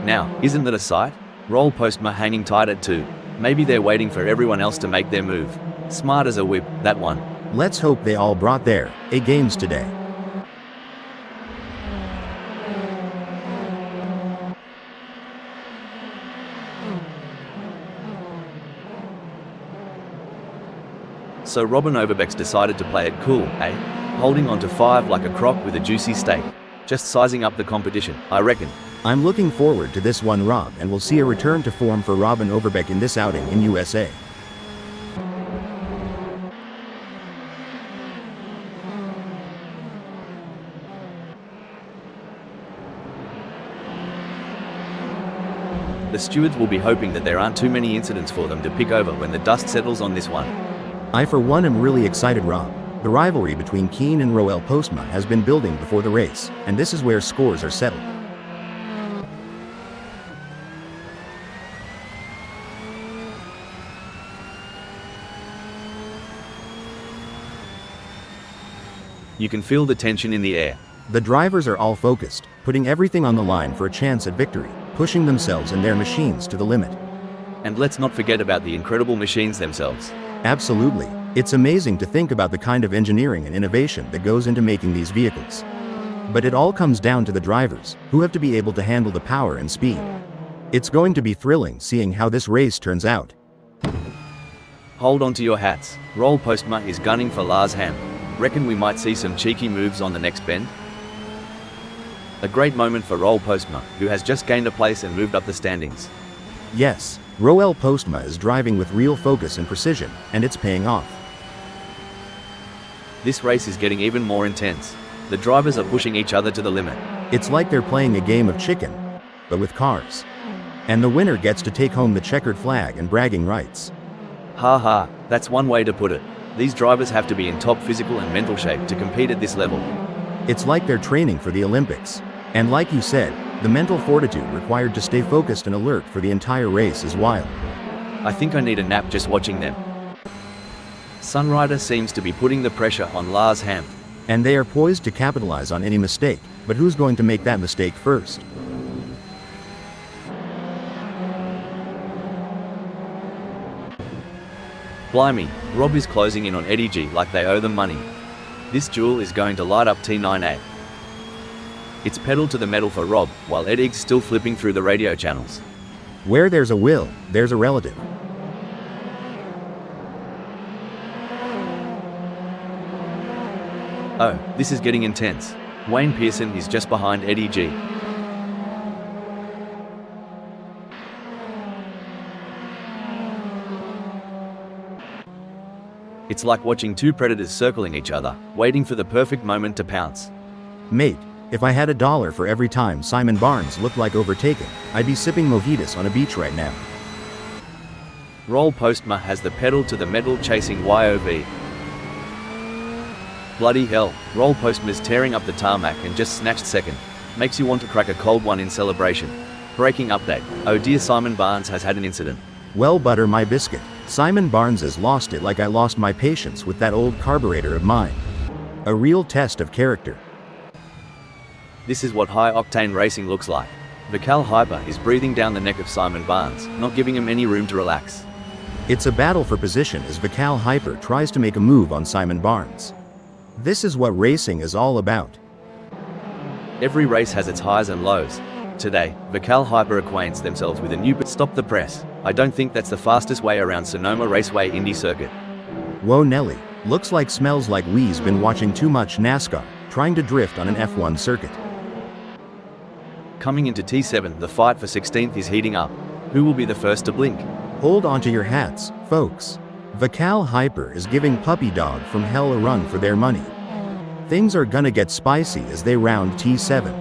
Now, isn't that a sight? Roll Postma hanging tight at 2. Maybe they're waiting for everyone else to make their move. Smart as a whip, that one. Let's hope they all brought their A games today. So Robin Overbeck's decided to play it cool, eh? Holding on to 5 like a croc with a juicy steak. Just sizing up the competition, I reckon. I'm looking forward to this one, Rob, and we'll see a return to form for Robin Overbeck in this outing in USA. The stewards will be hoping that there aren't too many incidents for them to pick over when the dust settles on this one. I for one am really excited, Rob. The rivalry between Keane and Roel Postma has been building before the race, and this is where scores are settled. You can feel the tension in the air. The drivers are all focused, putting everything on the line for a chance at victory, pushing themselves and their machines to the limit. And let's not forget about the incredible machines themselves. Absolutely. It's amazing to think about the kind of engineering and innovation that goes into making these vehicles. But it all comes down to the drivers, who have to be able to handle the power and speed. It's going to be thrilling seeing how this race turns out. Hold on to your hats. Roll Postma is gunning for Lars Ham. Reckon we might see some cheeky moves on the next bend? A great moment for Roll Postma, who has just gained a place and moved up the standings. Yes, Roel Postma is driving with real focus and precision, and it's paying off. This race is getting even more intense. The drivers are pushing each other to the limit. It's like they're playing a game of chicken, but with cars. And the winner gets to take home the checkered flag and bragging rights. Ha ha, that's one way to put it. These drivers have to be in top physical and mental shape to compete at this level. It's like they're training for the Olympics. And like you said, the mental fortitude required to stay focused and alert for the entire race is wild. I think I need a nap just watching them. Sunrider seems to be putting the pressure on Lars Ham. And they are poised to capitalize on any mistake, but who's going to make that mistake first? Blimey, Rob is closing in on Eddie G like they owe them money. This duel is going to light up T9A. It's pedal to the metal for Rob, while Eddie's still flipping through the radio channels. Where there's a will, there's a relative. Oh, this is getting intense. Wayne Pearson is just behind Eddie G. It's like watching two predators circling each other, waiting for the perfect moment to pounce. Mate, if I had $1 for every time Simon Barnes looked like overtaken, I'd be sipping mojitos on a beach right now. Roll Postma has the pedal to the metal chasing YOV. Bloody hell, Roll Postma's tearing up the tarmac and just snatched second. Makes you want to crack a cold one in celebration. Breaking update. Oh dear, Simon Barnes has had an incident. Well, butter my biscuit. Simon Barnes has lost it like I lost my patience with that old carburetor of mine. A real test of character. This is what high-octane racing looks like. Vical Hyper is breathing down the neck of Simon Barnes, not giving him any room to relax. It's a battle for position as Vical Hyper tries to make a move on Simon Barnes. This is what racing is all about. Every race has its highs and lows. Today, Vical hyper acquaints themselves with a new stop the press. I don't think that's the fastest way around Sonoma Raceway Indy circuit. Whoa Nelly, looks like smells like we's been watching too much NASCAR, trying to drift on an F1 circuit. Coming into T7, the fight for 16th is heating up. Who will be the first to blink? Hold on to your hats, folks. Vical Hyper is giving Puppy Dog from Hell a run for their money. Things are gonna get spicy as they round T7.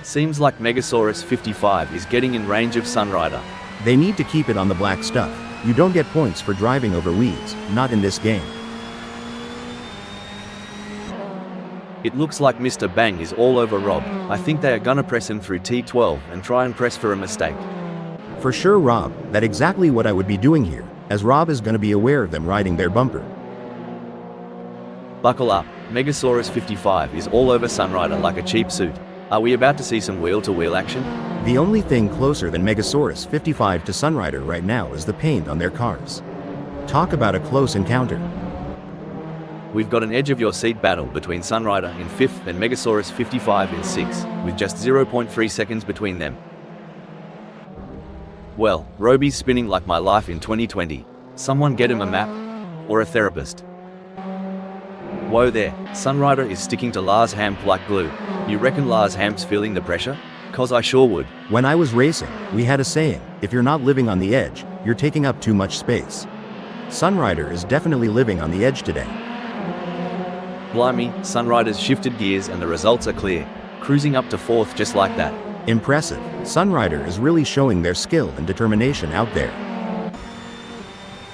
Seems like Megasaurus 55 is getting in range of Sunrider. They need to keep it on the black stuff. You don't get points for driving over weeds, not in this game. It looks like Mr. Bang is all over Rob. I think they are gonna press him through T12 and try and press for a mistake. For sure Rob, that's exactly what I would be doing here, as Rob is gonna be aware of them riding their bumper. Buckle up, Megasaurus 55 is all over Sunrider like a cheap suit. Are we about to see some wheel-to-wheel action? The only thing closer than Megasaurus 55 to Sunrider right now is the paint on their cars. Talk about a close encounter. We've got an edge-of-your-seat battle between Sunrider in 5th and Megasaurus 55 in 6th, with just 0.3 seconds between them. Well, Roby's spinning like my life in 2020. Someone get him a map? Or a therapist? Whoa there, Sunrider is sticking to Lars Hamp like glue. You reckon Lars Hamp's feeling the pressure? 'Cause I sure would. When I was racing, we had a saying, if you're not living on the edge, you're taking up too much space. Sunrider is definitely living on the edge today. Blimey, Sunrider's shifted gears and the results are clear. Cruising up to 4th just like that. Impressive. Sunrider is really showing their skill and determination out there.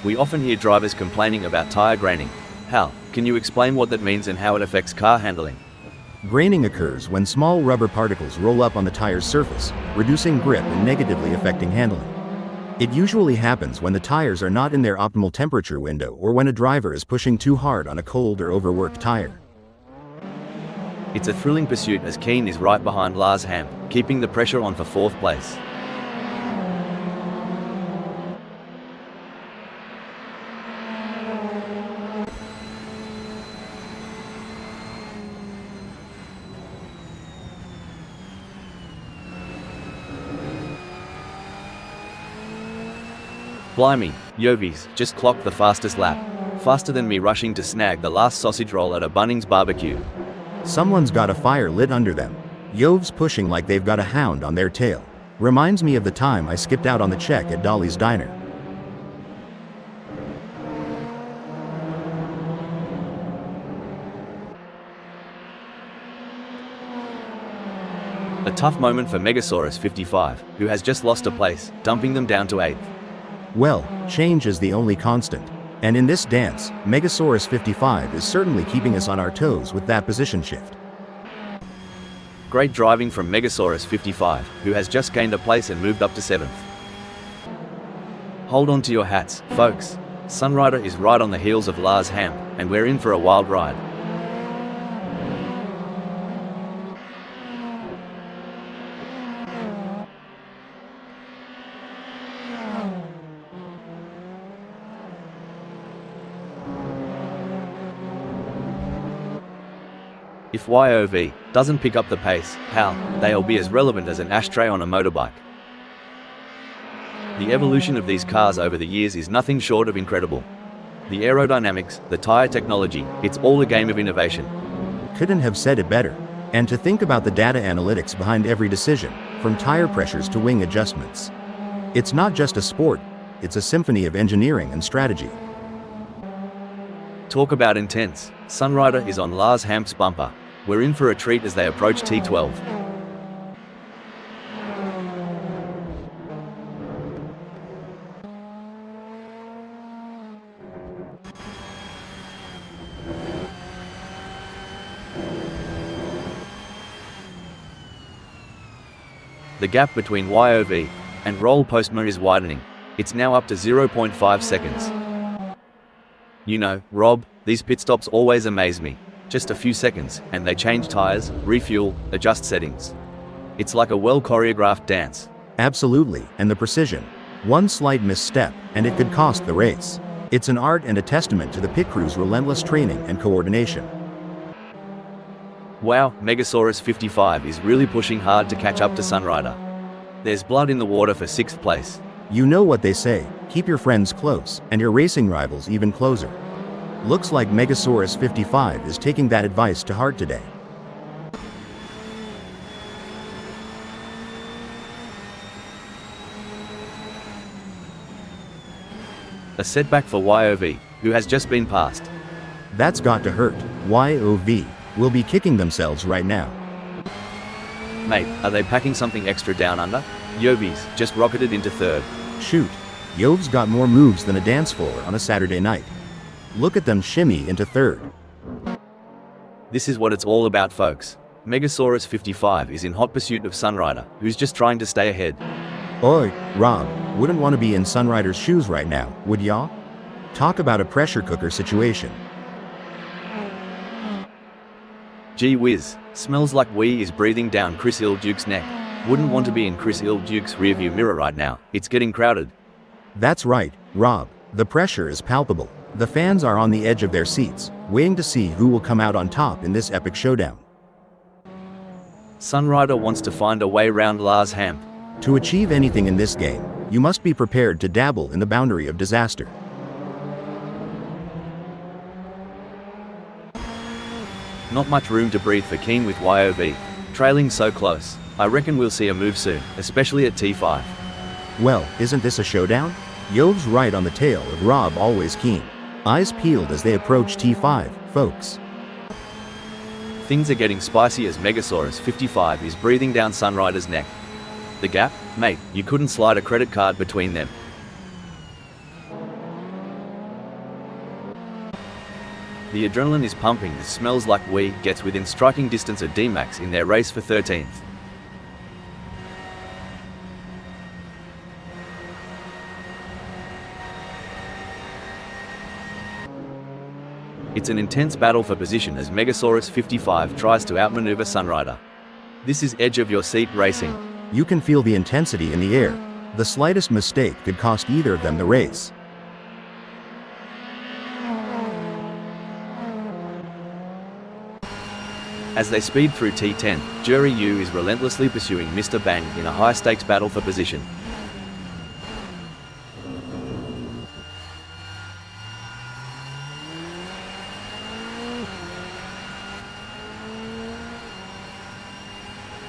We often hear drivers complaining about tire graining. Hal, can you explain what that means and how it affects car handling? Graining occurs when small rubber particles roll up on the tire's surface, reducing grip and negatively affecting handling. It usually happens when the tires are not in their optimal temperature window or when a driver is pushing too hard on a cold or overworked tire. It's a thrilling pursuit as Keane is right behind Lars Hamp, keeping the pressure on for 4th place. Blimey, Yovies just clocked the fastest lap. Faster than me rushing to snag the last sausage roll at a Bunnings barbecue. Someone's got a fire lit under them. Yove's pushing like they've got a hound on their tail. Reminds me of the time I skipped out on the check at Dolly's Diner. A tough moment for Megasaurus 55, who has just lost a place, dumping them down to 8th. Well, change is the only constant. And in this dance, Megasaurus 55 is certainly keeping us on our toes with that position shift. Great driving from Megasaurus 55, who has just gained a place and moved up to 7th. Hold on to your hats, folks. Sunrider is right on the heels of Lars Hamp, and we're in for a wild ride. If YOV doesn't pick up the pace, Hal, they'll be as relevant as an ashtray on a motorbike. The evolution of these cars over the years is nothing short of incredible. The aerodynamics, the tire technology, it's all a game of innovation. Couldn't have said it better. And to think about the data analytics behind every decision, from tire pressures to wing adjustments. It's not just a sport, it's a symphony of engineering and strategy. Talk about intense. Sunrider is on Lars Hamp's bumper. We're in for a treat as they approach T12. The gap between YOV and Roll Postma is widening. It's now up to 0.5 seconds. You know, Rob, these pit stops always amaze me. Just a few seconds, and they change tires, refuel, adjust settings. It's like a well-choreographed dance. Absolutely, and the precision. One slight misstep, and it could cost the race. It's an art and a testament to the pit crew's relentless training and coordination. Wow, Megasaurus 55 is really pushing hard to catch up to Sunrider. There's blood in the water for 6th place. You know what they say, keep your friends close, and your racing rivals even closer. Looks like Megasaurus 55 is taking that advice to heart today. A setback for YOV, who has just been passed. That's got to hurt. YOV will be kicking themselves right now. Mate, are they packing something extra down under? Yovi's just rocketed into 3rd. Shoot, Yov's got more moves than a dance floor on a Saturday night. Look at them shimmy into 3rd. This is what it's all about, folks. Megasaurus 55 is in hot pursuit of Sunrider, who's just trying to stay ahead. Oi, Rob, wouldn't want to be in Sunrider's shoes right now, would ya? Talk about a pressure cooker situation. Gee whiz, smells like wee is breathing down Chris Duke's neck. Wouldn't want to be in Chris Duke's rearview mirror right now, it's getting crowded. That's right, Rob, the pressure is palpable. The fans are on the edge of their seats, waiting to see who will come out on top in this epic showdown. Sunrider wants to find a way round Lars Hamp. To achieve anything in this game, you must be prepared to dabble in the boundary of disaster. Not much room to breathe for Keen with YOV. Trailing so close, I reckon we'll see a move soon, especially at T5. Well, isn't this a showdown? Yov's right on the tail of Rob, always keen. Eyes peeled as they approach T5, folks. Things are getting spicy as Megasaurus 55 is breathing down Sunrider's neck. The gap? Mate, you couldn't slide a credit card between them. The adrenaline is pumping as Smells Like We gets within striking distance of D-Max in their race for 13th. It's an intense battle for position as Megasaurus 55 tries to outmaneuver Sunrider. This is edge-of-your-seat racing. You can feel the intensity in the air. The slightest mistake could cost either of them the race. As they speed through T10, Jerry Yu is relentlessly pursuing Mr. Bang in a high-stakes battle for position.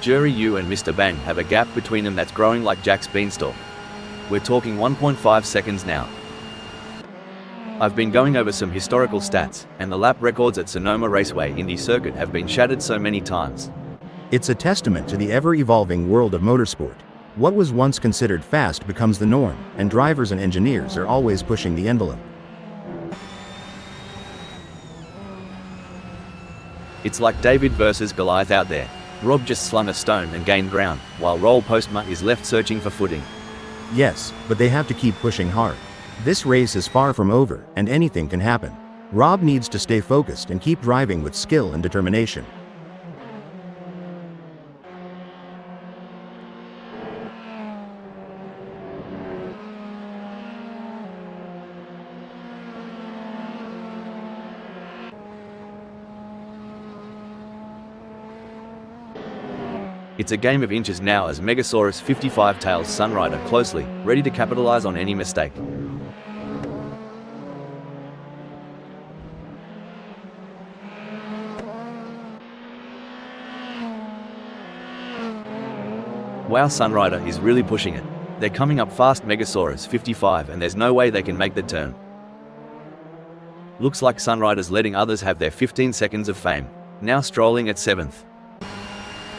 Jerry Yu and Mr. Bang have a gap between them that's growing like Jack's beanstalk. We're talking 1.5 seconds now. I've been going over some historical stats, and the lap records at Sonoma Raceway Indy circuit have been shattered so many times. It's a testament to the ever-evolving world of motorsport. What was once considered fast becomes the norm, and drivers and engineers are always pushing the envelope. It's like David versus Goliath out there. Rob just slung a stone and gained ground, while Roll Postma is left searching for footing. Yes, but they have to keep pushing hard. This race is far from over, and anything can happen. Rob needs to stay focused and keep driving with skill and determination. It's a game of inches now as Megasaurus 55 tails Sunrider closely, ready to capitalize on any mistake. Wow, Sunrider is really pushing it. They're coming up fast Megasaurus 55 and there's no way they can make the turn. Looks like Sunrider's letting others have their 15 seconds of fame. Now strolling at 7th.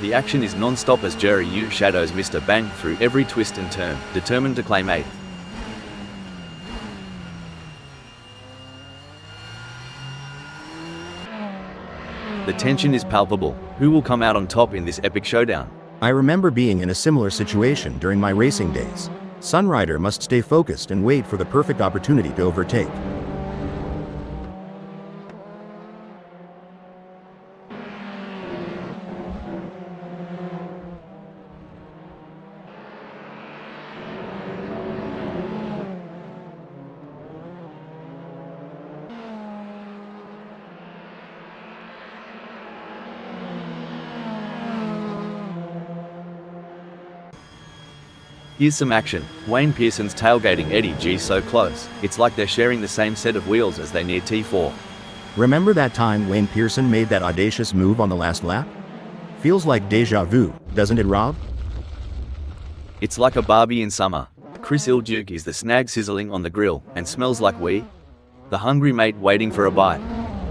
The action is non-stop as Jerry Yu shadows Mr. Bang through every twist and turn, determined to claim 8th. The tension is palpable. Who will come out on top in this epic showdown? I remember being in a similar situation during my racing days. Sunrider must stay focused and wait for the perfect opportunity to overtake. Here's some action. Wayne Pearson's tailgating Eddie G so close, it's like they're sharing the same set of wheels as they near T4. Remember that time Wayne Pearson made that audacious move on the last lap? Feels like deja vu, doesn't it, Rob? It's like a Barbie in summer. Chris Ilduke is the snag sizzling on the grill and smells like the hungry mate waiting for a bite.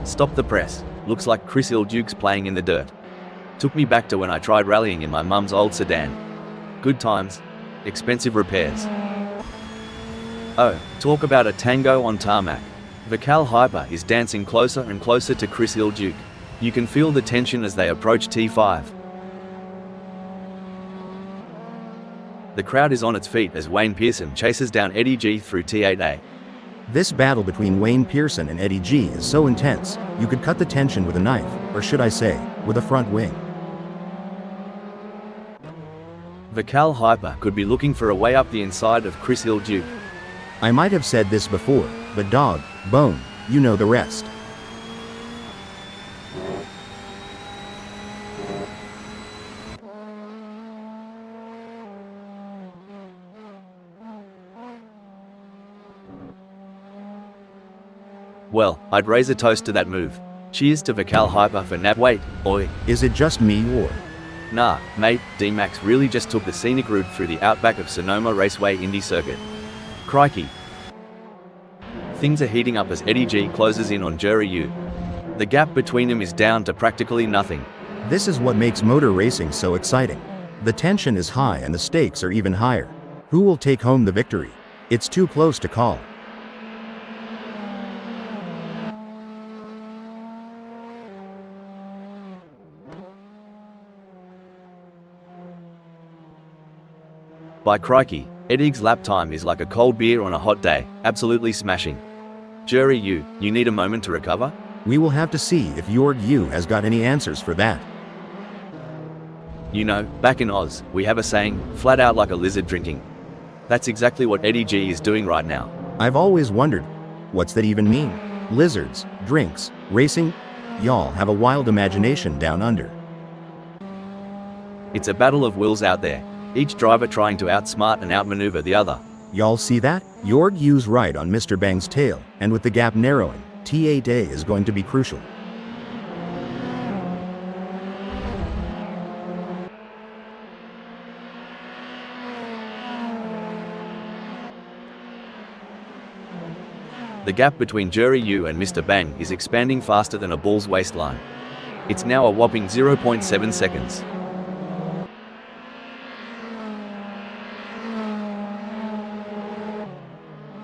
Stop the press. Looks like Chris Ilduke's playing in the dirt. Took me back to when I tried rallying in my mum's old sedan. Good times, expensive repairs. Oh, talk about a tango on tarmac. Vical Hyper is dancing closer and closer to Chris Ilduke. You can feel the tension as they approach T5. The crowd is on its feet as Wayne Pearson chases down Eddie G through T8A. This battle between Wayne Pearson and Eddie G is so intense, you could cut the tension with a knife, or should I say, with a front wing. Vical Hyper could be looking for a way up the inside of Chris Ilduke. I might have said this before, but dog, bone, you know the rest. Well, I'd raise a toast to that move. Cheers to Vical Hyper for wait, oi. Is it just me or? Nah, mate, D-Max really just took the scenic route through the outback of Sonoma Raceway Indy circuit. Crikey. Things are heating up as Eddie G closes in on Jury U. The gap between them is down to practically nothing. This is what makes motor racing so exciting. The tension is high and the stakes are even higher. Who will take home the victory? It's too close to call. By crikey, Eddie's lap time is like a cold beer on a hot day, absolutely smashing. Jury U, you need a moment to recover? We will have to see if Jorg Yu has got any answers for that. You know, back in Oz, we have a saying, flat out like a lizard drinking. That's exactly what Eddie G is doing right now. I've always wondered, what's that even mean? Lizards, drinks, racing? Y'all have a wild imagination down under. It's a battle of wills out there, each driver trying to outsmart and outmaneuver the other. Y'all see that? Jorg Yu's right on Mr. Bang's tail, and with the gap narrowing, T8A is going to be crucial. The gap between Jury U and Mr. Bang is expanding faster than a bull's waistline. It's now a whopping 0.7 seconds.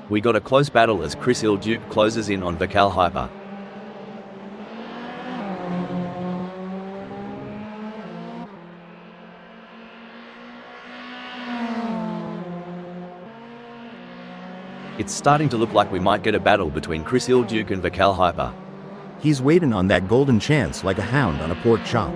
We got a close battle as Chris Ilduke closes in on Vical Hyper. It's starting to look like we might get a battle between Chris Ilduke and Vical Hyper. He's waiting on that golden chance like a hound on a pork chop.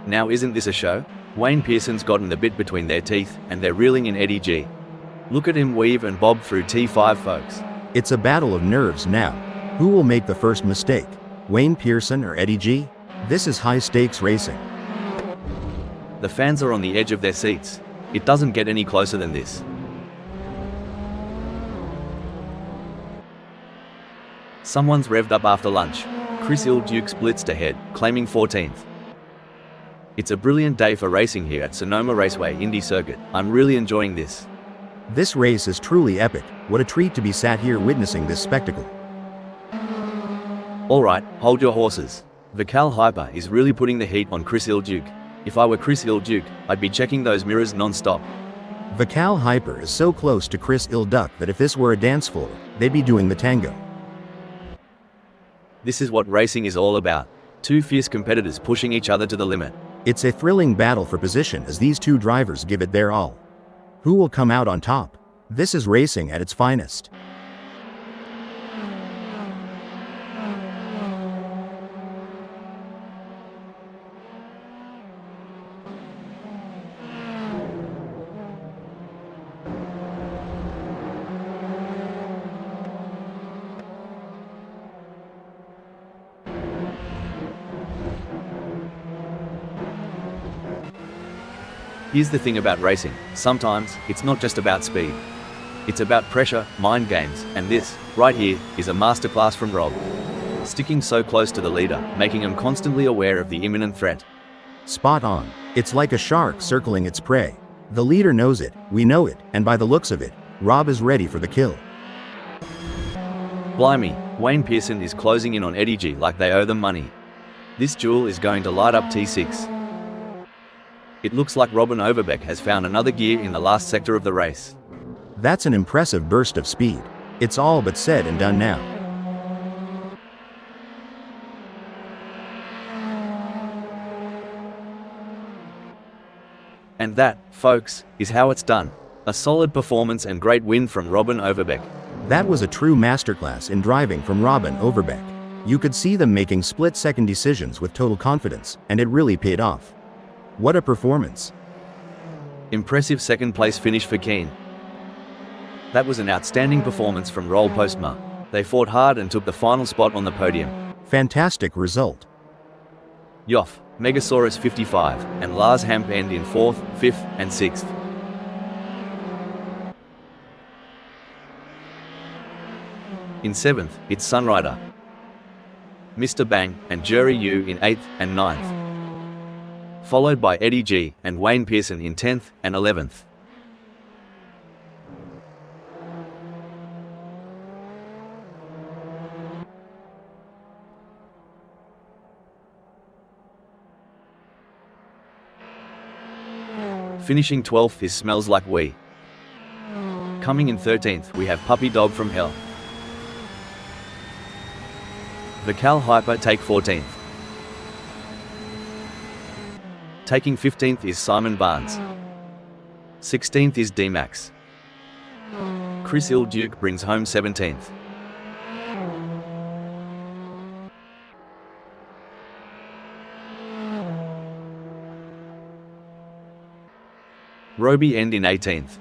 Now isn't this a show? Wayne Pearson's gotten the bit between their teeth, and they're reeling in Eddie G. Look at him weave and bob through T5, folks. It's a battle of nerves now. Who will make the first mistake? Wayne Pearson or Eddie G? This is high-stakes racing. The fans are on the edge of their seats. It doesn't get any closer than this. Someone's revved up after lunch. Chris Ilduke blitzed ahead, claiming 14th. It's a brilliant day for racing here at Sonoma Raceway Indy circuit. I'm really enjoying this. This race is truly epic. What a treat to be sat here witnessing this spectacle. Alright, hold your horses. Vical Hyper is really putting the heat on Chris Ilduke. If I were Chris Ilduke, I'd be checking those mirrors non-stop. Vical Hyper is so close to Chris Ilduke that if this were a dance floor, they'd be doing the tango. This is what racing is all about. Two fierce competitors pushing each other to the limit. It's a thrilling battle for position as these two drivers give it their all. Who will come out on top? This is racing at its finest. Here's the thing about racing, sometimes, it's not just about speed. It's about pressure, mind games, and this, right here, is a masterclass from Rob. Sticking so close to the leader, making him constantly aware of the imminent threat. Spot on. It's like a shark circling its prey. The leader knows it, we know it, and by the looks of it, Rob is ready for the kill. Blimey, Wayne Pearson is closing in on Eddie G like they owe them money. This duel is going to light up T6. It looks like Robin Overbeck has found another gear in the last sector of the race. That's an impressive burst of speed. It's all but said and done now. And that, folks, is how it's done. A solid performance and great win from Robin Overbeck. That was a true masterclass in driving from Robin Overbeck. You could see them making split-second decisions with total confidence, and it really paid off. What a performance. Impressive second-place finish for Keane. That was an outstanding performance from Roll Postma. They fought hard and took the final spot on the podium. Fantastic result. Yoff, Megasaurus 55, and Lars Hamp end in 4th, 5th, and 6th. In 7th, it's Sunrider, Mr. Bang, and Jury Yu in 8th and 9th. Followed by Eddie G and Wayne Pearson in 10th and 11th. Finishing 12th is Smells Like We. Coming in 13th we have Puppy Dog from Hell. Vical Hyper take 14th. Taking 15th is Simon Barnes. 16th is D-Max. Chris Ilduke brings home 17th. Roby end in 18th.